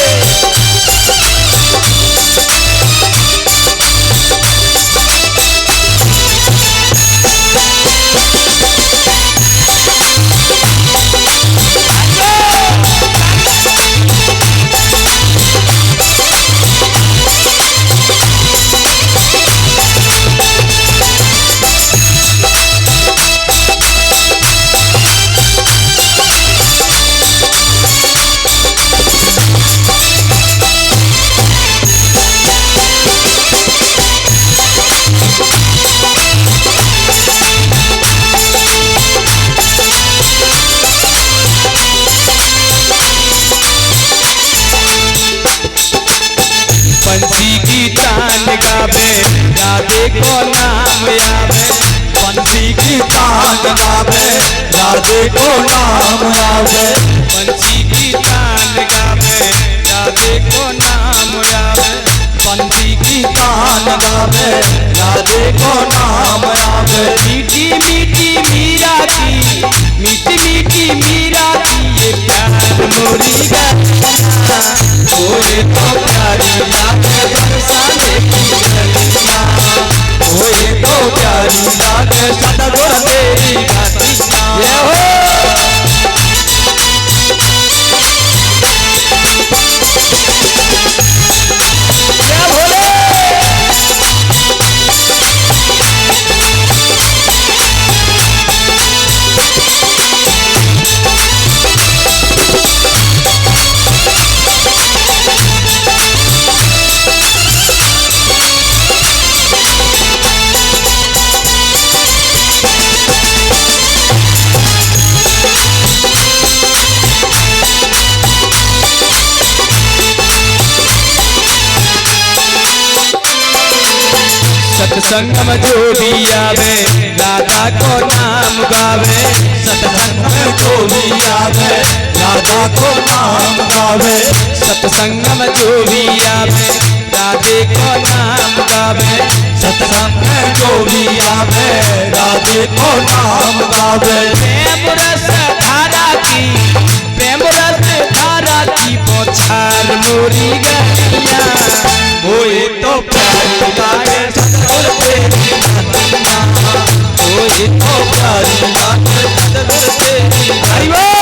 पंछी की तान गावे राधे को नाम आवे, पंछी की तान गावे राधे को नाम आवे। पंछी की तान गावे राधे को नाम आवे, पंछी की तान गावे राधे को नाम आवे। मीठी मीठी मीरा की, मीठी मीठी मीरा की ये प्यार मोरी गलियां, मोहे तो प्यारी लागे बरसाने की गलियां, मोहे तो प्यारी लागे सतगुरु तेरी बतियां। ये हो क्या बोले सत्संग में जो भी आवे राधा को नाम गावे, सत्संग में जो भी आवे राधा को नाम गावे। सत्संग में जो भी आवे राधे को नाम गावे, सत्संग में जो भी आवे राधे को नाम गावे। प्रेम रस धारा की, प्रेम रस धारा की बौछार मोरी गलियां, मोहे तो प्यारी लागे सतगुरु तेरी बतियां, मोहे तो प्यारी लागे सतगुरु तेरी बतियां।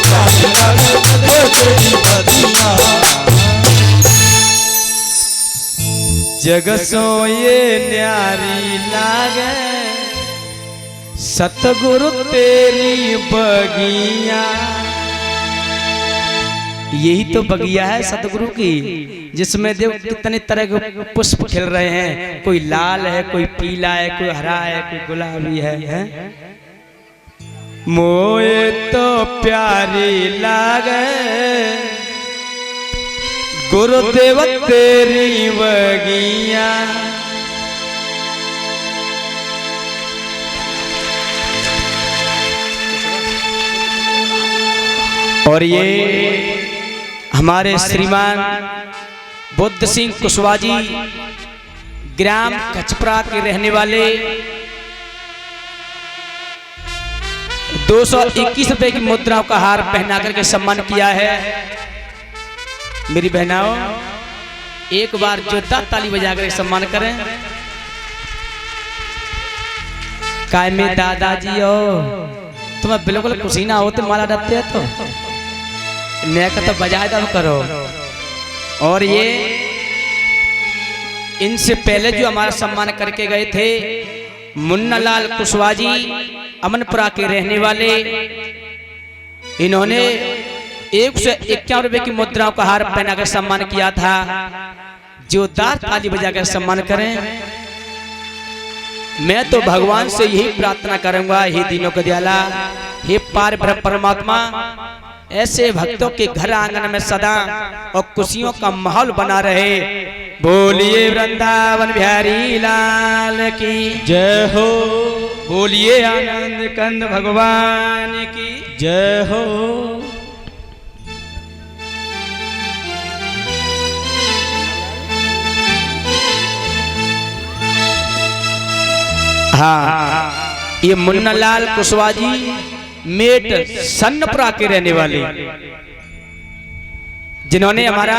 काले लागे वो तेरी बदिया। जग सोए न्यारी लागे सतगुरु तेरी बगिया। यही तो बगिया है सतगुरु की, जिसमें देखो कितने तरह के पुष्प खिल रहे हैं। कोई लाल है, कोई पीला है, कोई हरा है, कोई गुलाबी है। मोए तो प्यारी लागे गुरुदेव तेरी बगिया। और ये हमारे श्रीमान बुद्ध सिंह कुशवाहा जी ग्राम कचपरा के रहने वाले 221 रुपए की मुद्राओं का हार पहना करके सम्मान किया है। मेरी बहनाओं, एक बार जोरदार ताली बजा कर सम्मान करें। काय में दादाजी हो, तुम्हें बिल्कुल खुशी ना हो तो माला रखते है तो नया का तो बजाय दब करो। और ये इनसे पहले जो हमारा सम्मान करके गए थे मुन्नालाल कुशवाहा जी अमनपुरा के रहने वाले, इन्होंने 151 रुपए की मुद्राओं का हार पहनाकर सम्मान किया था। जोरदार ताली बजाकर सम्मान करें। मैं तो भगवान से यही प्रार्थना करूंगा, हे दीनों का दयाला, हे पार ब्रह्म परमात्मा, ऐसे भक्तों के घर आंगन में सदा और खुशियों का माहौल बना रहे। बोलिए वृंदावन बिहारी लाल की जय हो। बोलिए आनंद कंद भगवान की जय हो। हाँ, ये मुन्नालाल कुशवाहा जी मेट सन्नपुरा के रहने वाले, जिन्होंने हमारा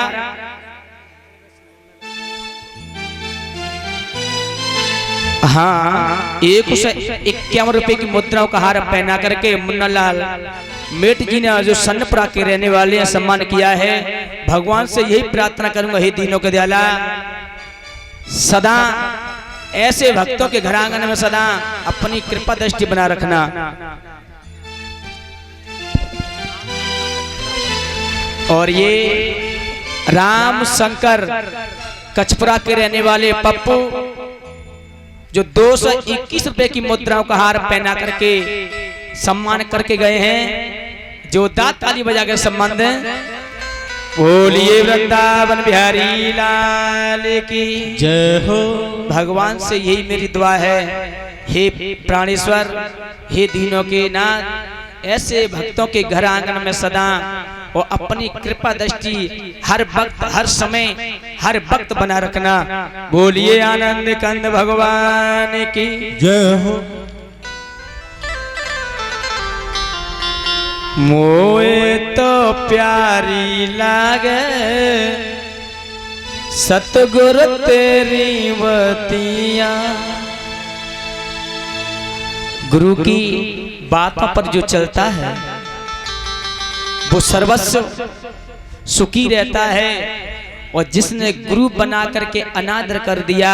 हाँ 151 रुपए की मुद्राओं का हार पहना करके मुन्नालाल मेट जी ने जो सन्नपुरा के रहने वाले हैं सम्मान किया है। भगवान से यही प्रार्थना करूंगा, हे दीनों के दयाला, सदा ऐसे भक्तों के घर आंगन में सदा अपनी कृपा दृष्टि बना रखना। और ये राम शंकर कचपरा के रहने वाले पप्पू जो 221 रुपए की मुद्राओं का हार पहना करके सम्मान करके गए हैं। जो ताली बजा कर सम्मान दें। बोलिए वृंदावन बिहारी लाल की जय हो। भगवान से यही मेरी दुआ है, हे प्राणेश्वर, हे दीनों के नाथ, ऐसे भक्तों के घर आंगन में सदा और अपनी कृपा दृष्टि हर वक्त हर समय हर वक्त बना रखना। बोलिए आनंद कंद भगवान की जय हो। मोए तो प्यारी लागे सतगुरु तेरी बतिया। गुरु की बातों पर जो चलता है वो सर्वस्व सुखी रहता है, और जिसने गुरु बना करके अनादर कर दिया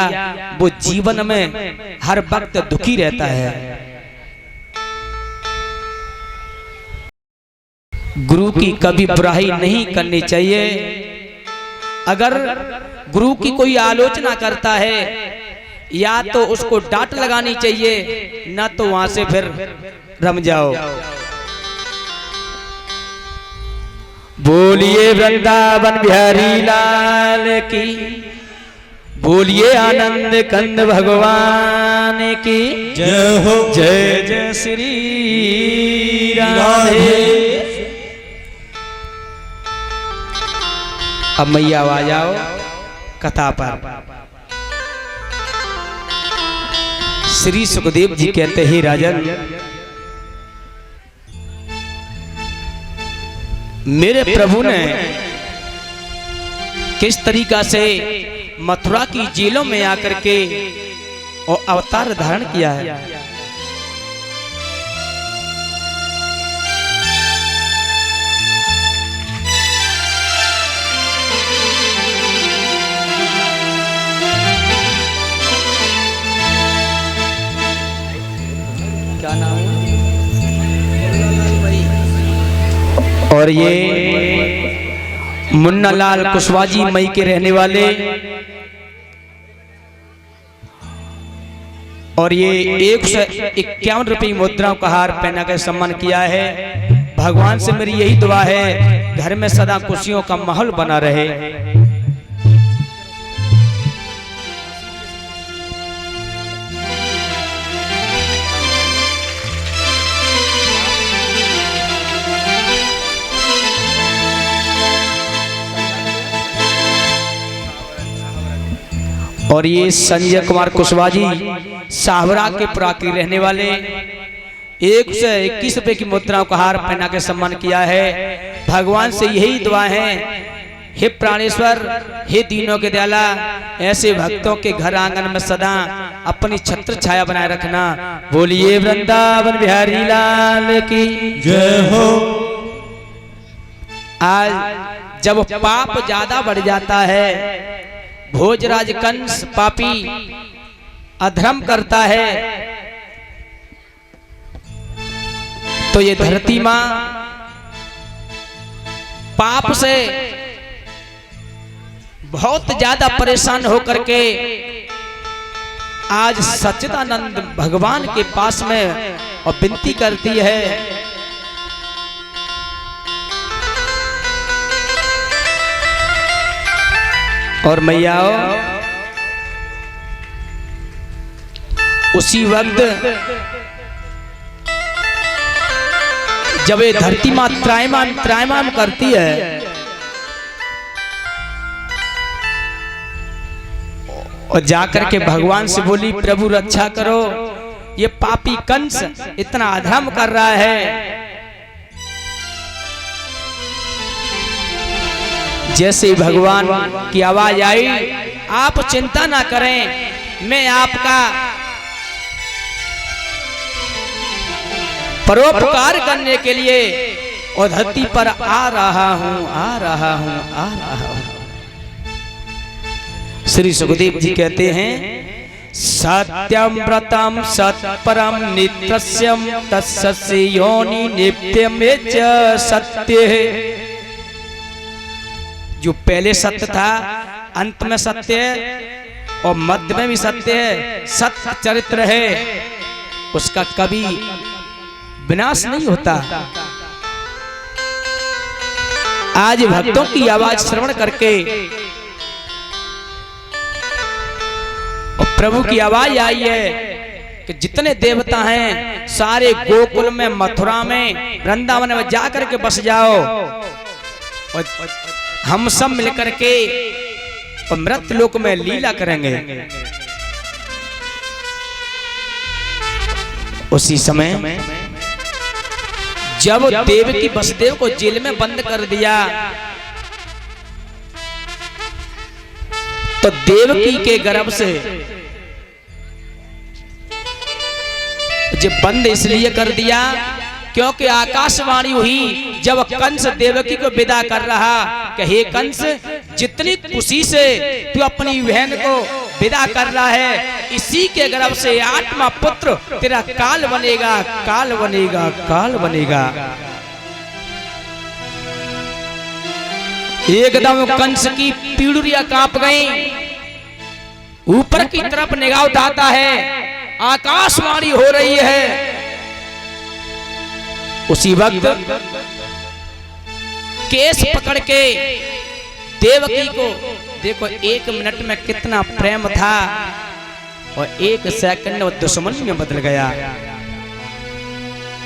वो जीवन में हर वक्त दुखी रहता है। गुरु की कभी बुराई नहीं करनी चाहिए। अगर गुरु की कोई आलोचना करता है या तो उसको डांट लगानी चाहिए, ना तो वहां से फिर रम जाओ। बोलिए वृंदावन बिहारी लाल की, बोलिए आनंद कंद भगवान की जय हो। जय जय श्री राधे। अब मैया आ जाओ कथा पर। श्री सुखदेव जी कहते हैं, राजन मेरे प्रभु ने किस तरीका से मथुरा की जेलों में आकर के और अवतार धारण किया है। और ये मुन्नालाल कुशवाहा जी मई के रहने वाले, और ये 151 रुपये मुद्राओं का हार पहना कर सम्मान किया है। भगवान से मेरी यही दुआ है घर में सदा खुशियों का माहौल बना रहे। और ये संजय कुमार कुशवाहा जी साहबरा के पुरा के रहने वाले 121 रुपये की मुद्राओं का हार पहना के सम्मान किया है। भगवान से यही दुआ है, हे प्राणेश्वर, हे दीनों के दयाला, ऐसे भक्तों के घर आंगन में सदा अपनी छत्र छाया बनाए रखना। बोलिए वृंदावन बिहारी लाल की जय हो। आज जब पाप ज्यादा बढ़ जाता है, भोजराज कंस पापी अधर्म करता है, तो ये धरती मां पाप से बहुत ज्यादा परेशान होकर के आज सच्चिदानंद भगवान के पास में और विनती करती है, और मैया उसी वक्त जब ये धरती मां त्रायमान करती है, और जाकर के भगवान से बोली, प्रभु रक्षा करो, ये पापी कंस इतना अधर्म कर रहा है। जैसे भगवान की आवाज आई, आप चिंता ना करें, मैं आपका परोपकार करने के लिए और धरती पर आ रहा हूं। श्री सुखदेव जी कहते हैं, सत्यम व्रतम सत्परम नित्यस्यम तस्य योनि नित्यम च सत्य है। जो पहले सत्य था, अंत में सत्य है और मध्य में भी सत्य है, सत्य चरित्र है, उसका कभी विनाश नहीं होता। आज भक्तों की आवाज श्रवण करके और प्रभु की आवाज आई है कि जितने देवता हैं सारे गोकुल में, मथुरा में, वृंदावन में जाकर के बस जाओ, और हम सब मिलकर के मृत्यु लोक में लीला करेंगे। उसी समय जब देवकी वसुदेव को जेल में बंद कर दिया, तो देवकी के गर्भ से जब बंद इसलिए कर दिया क्योंकि आकाशवाणी हुई जब कंस देवकी को विदा कर रहा कि हे कंस, जितनी खुशी से तू अपनी बहन को विदा कर रहा है, इसी के गर्भ से 8वां पुत्र तेरा काल बनेगा, काल बनेगा, काल बनेगा। एकदम कंस की पीड़ुरियां कांप गई। ऊपर की तरफ निगाह उठाता है, आकाशवाणी हो रही है। उसी वक्त केस पकड़ के देवकी को, देखो 1 मिनट में कितना प्रेम था और 1 सेकंड में दुश्मनी में बदल गया।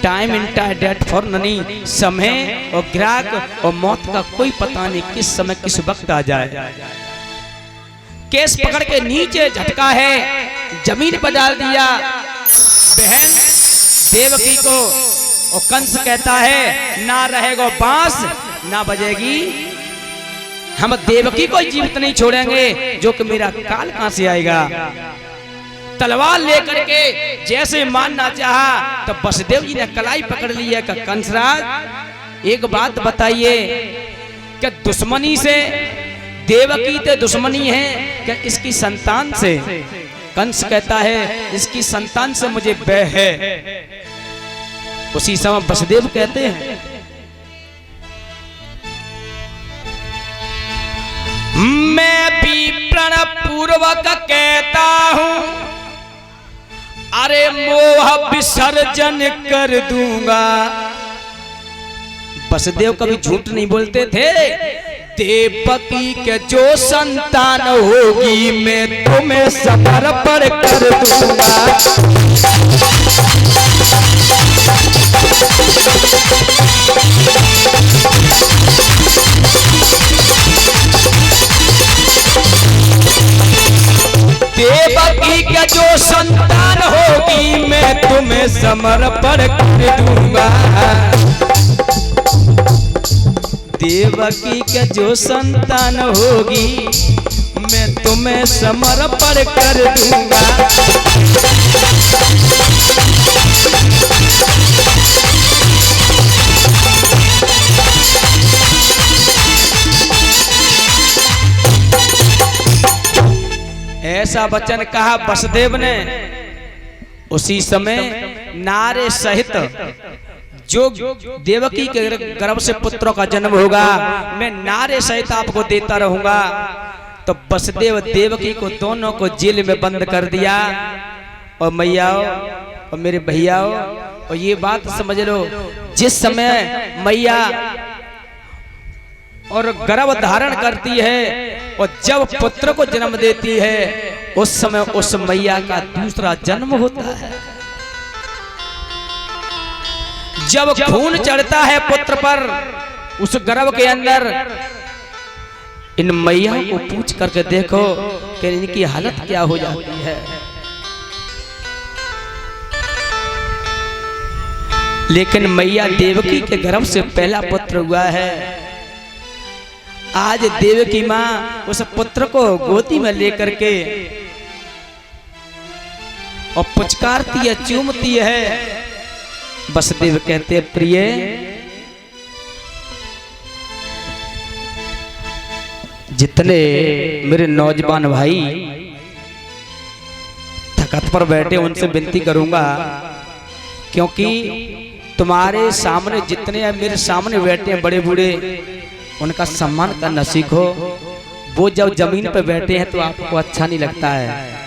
टाइम इंटा डेट फॉर ननी, समय और ग्राहक और मौत का कोई पता नहीं किस समय किस वक्त आ जाए। केस पकड़ के नीचे झटका है, जमीन पर डाल दिया बहन देवकी को, और कंस कहता है ना रहेगा बांस ना बजेगी, हम देवकी को जीवित नहीं छोड़ेंगे, जो कि मेरा काल कहां से आएगा। तलवार लेकर के जैसे मारना चाहा तो वसुदेव जी ने कलाई पकड़ ली है कि कंसराज एक बात बताइए, क्या दुश्मनी से देवकी तो दुश्मनी है क्या इसकी संतान से? कंस कहता है इसकी संतान से मुझे भय है। उसी समय वसुदेव कहते हैं प्राण पूर्वक कहता हूं, अरे मोह विसर्जन कर दूंगा। वसुदेव कभी झूठ नहीं बोलते थे। देवकी के जो संतान होगी मैं तुम्हें समर्पण कर दूंगा। देवकी के जो संतान होगी मैं तुम्हें समर्पण कर दूंगा। देवकी के जो संतान होगी मैं तुम्हें समर्पण कर दूंगा। ऐसा वचन कहा वसुदेव ने। उसी समय नारे सहित जो देवकी के गर्भ से पुत्रों का जन्म होगा मैं नारे सहित आपको देता रहूंगा। तो वसुदेव देवकी को दोनों को जेल में बंद कर दिया। और मैयाओ और मेरे भैयाओ, और ये बात समझ लो, जिस समय मैया और गर्भ धारण करती है और जब पुत्र को जन्म देती है उस समय उस मैया का दूसरा जन्म होता है। जब खून चढ़ता है पुत्र पर उस गर्भ के अंदर, इन मैयाओं को पूछ करके देखो कि इनकी हालत क्या हो जाती है। लेकिन मैया देवकी के गर्भ से पहला पुत्र हुआ है। आज देवकी माँ उस पुत्र को गोदी में लेकर के और पुचकारती है, चूमती है। वसुदेव कहते हैं प्रिय, जितने मेरे नौजवान भाई तख्त पर बैठे उनसे विनती करूंगा, क्योंकि तुम्हारे सामने जितने मेरे सामने बैठे हैं बड़े बूढ़े, उनका सम्मान करना सीखो। वो जब जमीन पर बैठे हैं तो आपको अच्छा नहीं लगता है।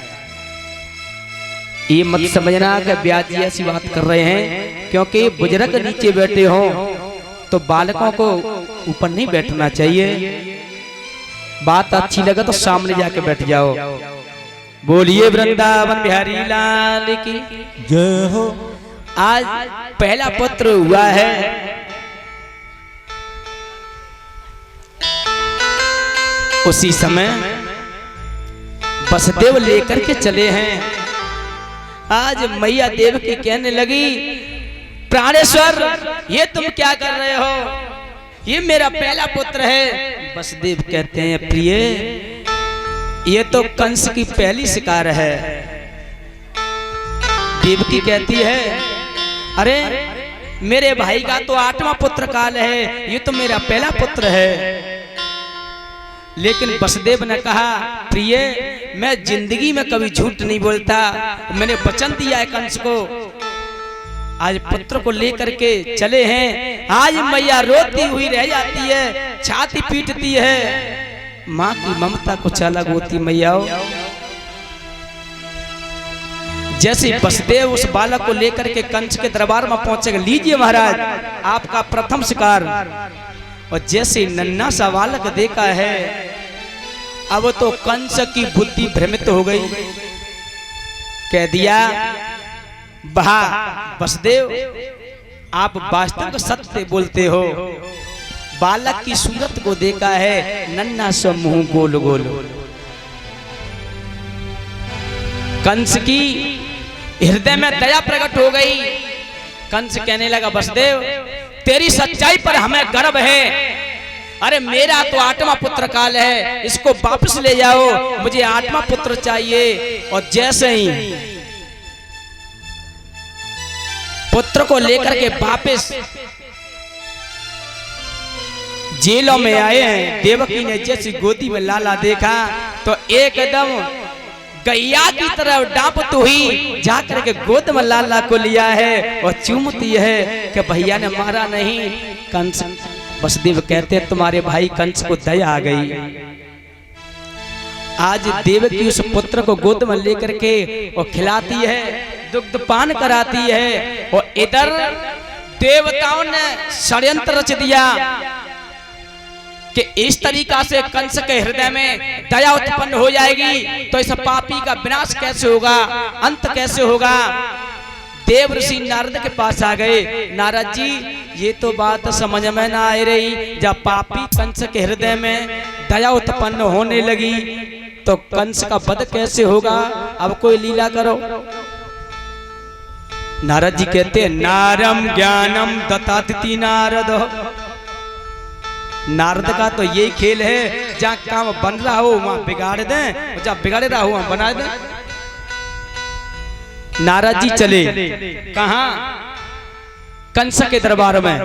ये मत समझना कि ब्याज जी ऐसी बात कर रहे हैं, क्योंकि बुजुर्ग नीचे बैठे हो तो बालकों को ऊपर नहीं बैठना चाहिए। बात अच्छी लगे तो सामने जाके बैठ जाओ। बोलिए वृंदावन बिहारी लाल की जय हो। आज पहला पुत्र हुआ है। उसी समय वसुदेव लेकर के चले हैं। आज मैया देव की कहने लगी, प्राणेश्वर ये तुम क्या कर रहे हो, ये मेरा पहला पुत्र है। वसुदेव कहते हैं प्रिय, ये तो कंस की पहली शिकार है। देवकी कहती है अरे मेरे भाई का तो 8वां पुत्र काल है, ये तो मेरा पहला पुत्र है। लेकिन वसुदेव ने कहा प्रिय, मैं जिंदगी में कभी झूठ नहीं बोलता। मैंने वचन दिया है कंस को। आज पुत्र को लेकर के चले हैं। आज मैया रोती हुई रह जाती है, छाती पीटती है। माँ की ममता कुछ अलग होती मैयाओ। जैसे वसुदेव उस बालक को लेकर के कंस के दरबार में पहुंचेगा, लीजिए महाराज आपका प्रथम शिकार। और जैसे नन्हा सा बालक देखा है, अब तो कंस की बुद्धि भ्रमित हो गई। कह दिया बहा वसुदेव, आप वास्तव सत्य बोलते हो। बालक की सूरत को देखा है, नन्हा सा मुंह गोल गोल। कंस की हृदय में दया प्रकट हो गई। कंस कहने लगा वसुदेव, तेरी सच्चाई पर हमें गर्व है। अरे मेरा तो 8वां पुत्र काल है, इसको वापस ले जाओ, मुझे 8वां पुत्र चाहिए। और जैसे ही पुत्र को लेकर के वापस जेलों में आए हैं, देवकी ने जैसी गोदी में लाला देखा तो एकदम गैया की तरह डांपती हुई जाकर के गोद में लाला को लिया है और चूमती है कि भैया ने मारा नहीं। कंस वसुदेव कहते हैं तुम्हारे भाई कंस को दया आ गई। आज देवकी उस पुत्र को गोद में लेकर के और खिलाती है, दुग्ध पान कराती है। और इधर देवताओं ने षड्यंत्र रच दिया कि इस तरीका से कंस के हृदय में दया उत्पन्न हो जाएगी तो इस पापी का विनाश कैसे होगा, अंत कैसे होगा। देव ऋषि नारद के पास आ गए, नारद जी ये तो बात समझ में ना आ रही, जब पापी कंस के हृदय में दया उत्पन्न होने लगी तो कंस का वध कैसे होगा, अब कोई लीला करो। नारद जी कहते हैं नारम ज्ञानम दत्तातिथि नारद। नारद का तो यही खेल है, जहाँ काम बन रहा हो वहां बिगाड़ दें, जहाँ बिगड़ रहा हो वहां बना दें। नारद जी चले कहां, कंस के दरबार में।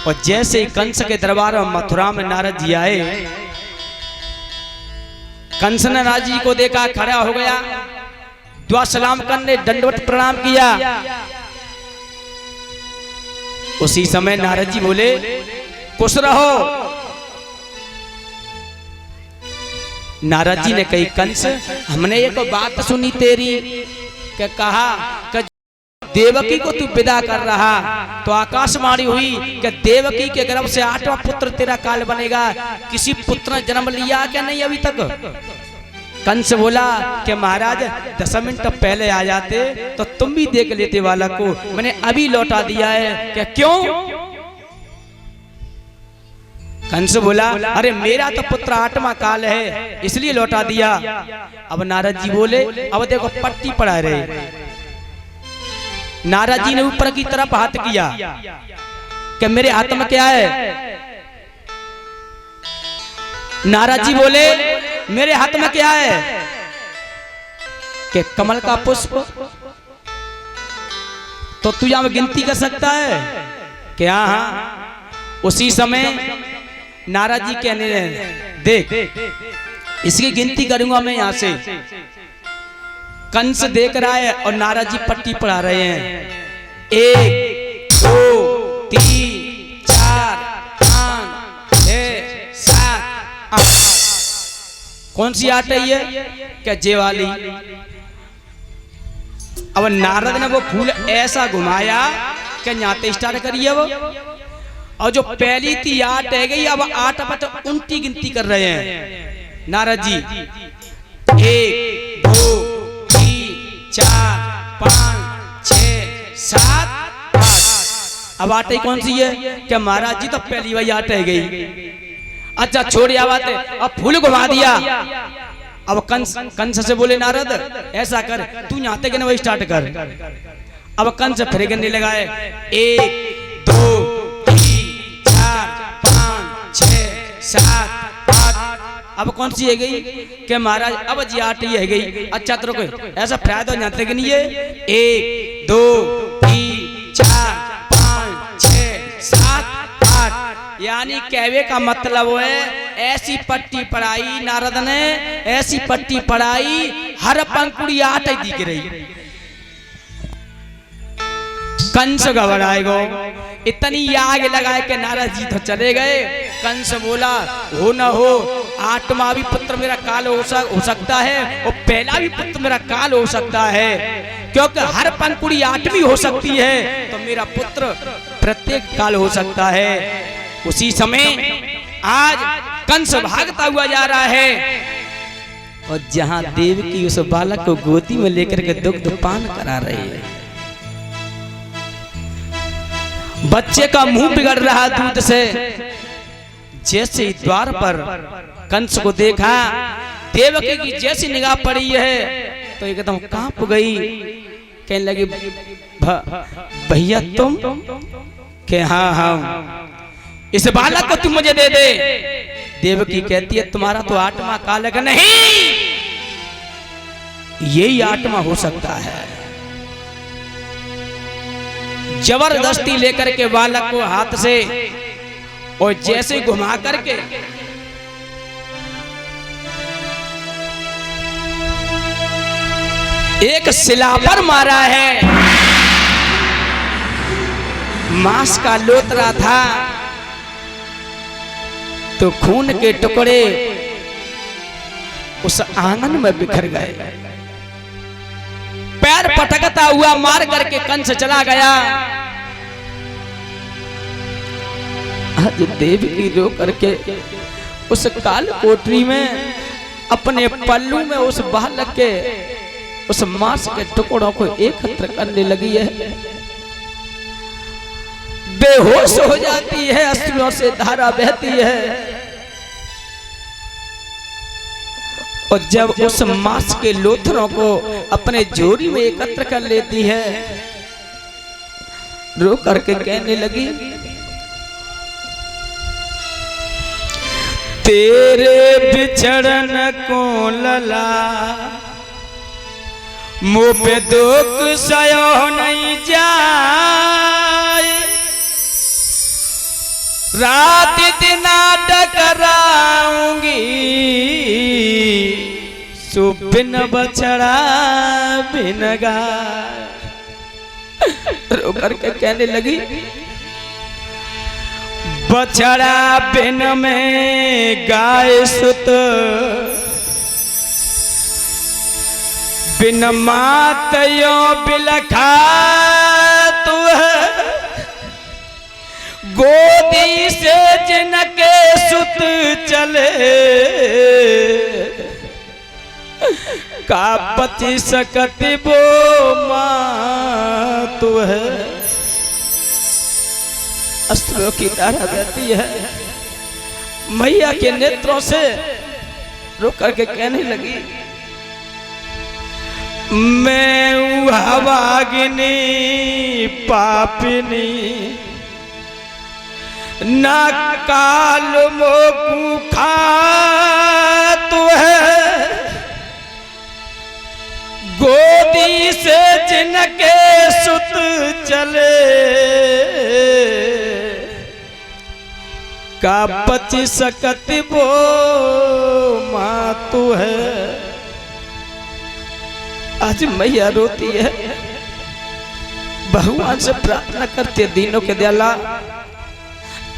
और जैसे ही कंस के दरबार में मथुरा में नारद जी आए, कंस ने नारद जी को देखा, खड़ा हो गया, दुआ सलाम करने दंडवत प्रणाम किया। उसी समय नारद जी बोले खुश रहो। नारद जी ने कही कंस हमने एक बात सुनी तेरी, क्या कहा कि देवकी को तू विदा कर रहा तो आकाशवाणी हुई कि देवकी के गर्भ से 8वां पुत्र तेरा काल बनेगा। किसी पुत्र ने जन्म लिया क्या नहीं अभी तक? कंस बोला कि महाराज 10 मिनट पहले आ जाते तो तुम भी देख लेते बालक को, मैंने अभी लौटा दिया है। क्या क्यों? कंस बोला अरे मेरा तो पुत्र 8वां काल है इसलिए लौटा दिया। अब नारद जी बोले अब देखो पट्टी पड़ा रहे। नारद जी ने ऊपर की तरफ हाथ किया कि मेरे हाथ में क्या है? नारद जी बोले मेरे हाथ में क्या है? कि कमल का पुष्प। तो तू यहां गिनती कर सकता है क्या? हाँ। उसी समय नारद जी कहने लगे देख इसकी गिनती करूंगा मैं यहां से। कंस देख रहा है और नारद जी पट्टी पढ़ा रहे हैं। 1 2 3 4 5 6 7 8। कौन सी 8 है ये? क्या जे वाली? अब नारद ने वो फूल ऐसा घुमाया कि नाते स्टार्ट करिए वो, और जो पहली थी 8 है गई, अब 8 पर तो उल्टी गिनती कर रहे हैं नारद जी। 1 2 3 4 5 6 7 8। अब 8 कौन सी है? क्या महाराज जी तो पहली वही 8 है गई। अच्छा छोड़िया बात है, अब फूल घुमा दिया। अब कंस से बोले नारद ऐसा कर तू यहाँ तक वही स्टार्ट कर। अब कंस फिर गिनने लगा है 1 2 3 4 5 6 7 8। अब कौन सी है गई? कि महाराज अब जी 8 ही है गई। अच्छा तो रुको ऐसा फायदा यहाँ तक नहीं है। 1 2 3 4 5 6 7 8। यानी कहवे का मतलब है ऐसी पट्टी पढ़ाई नारद ने, ऐसी पट्टी पढ़ाई हर पंखुड़ी 8 ही दिख रही। कंस घबराएगो, इतनी आग लगाए कि नारद जी तो चले गए। कंस बोला हो न हो 8वां भी पुत्र मेरा काल हो सकता है और पहला भी पुत्र मेरा काल हो सकता है, क्योंकि हर पंखुड़ी 8वीं हो सकती है तो मेरा पुत्र प्रत्येक काल हो सकता है। उसी समय आज कंस भागता हुआ जा रहा है और जहां देवकी उस बालक को गोदी में लेकर के दुग्ध पान करा रही है। बच्चे का मुंह बिगड़ रहा दूध से। जैसे ही द्वार पर कंस को देखा, देवकी की जैसी निगाह पड़ी है तो एकदम कांप गई। कहने लगी भैया तुम? के हाँ हाँ इस बालक को तुम मुझे दे दे। देवकी कहती है तुम्हारा तो 8वां काल है। नहीं यही 8वां हो सकता है। जबरदस्ती लेकर के बालक को हाथ से और जैसे घुमा करके एक शिला पर मारा है। मांस का लोतरा था तो खून के टुकड़े उस आंगन में बिखर गए। पैर पटकता हुआ मार करके कंस चला गया। आज देवकी रो करके उस काल कोठरी में अपने पल्लू में उस बालक के उस मांस के टुकड़ों को एकत्र करने लगी है। बेहोश हो जाती है, अश्रुओं से धारा बहती है। और जब उस मांस के लोथरों को अपने झोरी में एकत्र कर लेती है, रो करके कहने लगी, तेरे बिछड़न को लला मुँह पे दुख सयो नहीं जाए, रात दिन टकराऊंगी सुबिन बछड़ा बिन गाय। रो करके कहने लगी, बछड़ा बिन में गाय सुत, बिन मातयो बिलखा तू है, गोदी से जिनके सुत चले, का पति सकत वो माँ तू है। अस्त्रों की धारा बहती है। मैया के नेत्रों से रो करके कहने लगी, मैं हवागिनी पापिनी, ना काल मोकू खा तू है, गोदी से जिनके सुत चले, का पति सकत वो माँ तू है। आज मैया रोती है, भगवान से प्रार्थना करते दीनों के दयाला,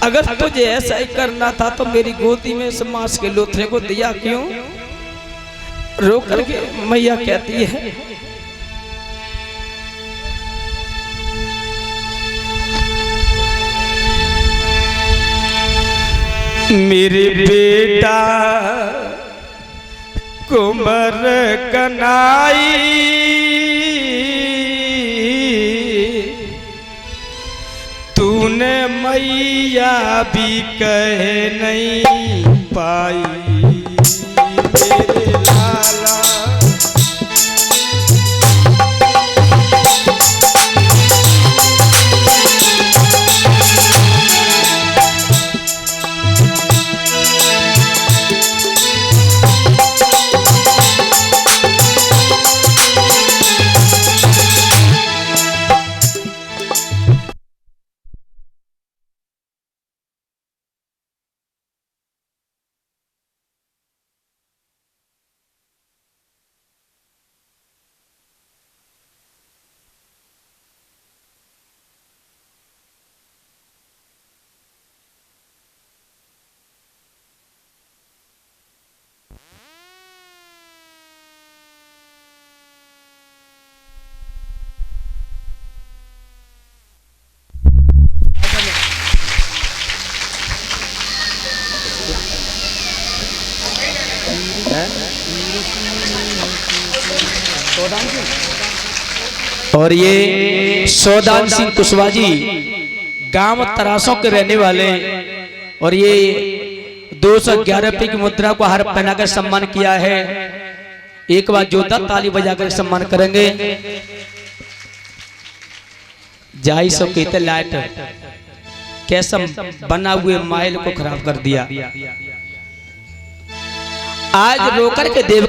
अगर तुझे ऐसा ही करना था तो मेरी गोदी में इस मांस के लोथरे को दिया क्यों। रो करके मैया कहती है, मेरे बेटा कुंवर कनाई, तूने मैया भी कह नहीं पाई मेरे लाला। और ये सौदान सिंह कुशवाहा जी गांव तरासों के रहने वाले, और ये 211 रुपये की मुद्रा को हार पहनाकर सम्मान किया है। एक बार जोरदार ताली बजाकर सम्मान करेंगे। जाई सब कहते लाइट कैसा बना हुए माइल को खराब कर दिया। आज रोकर के देव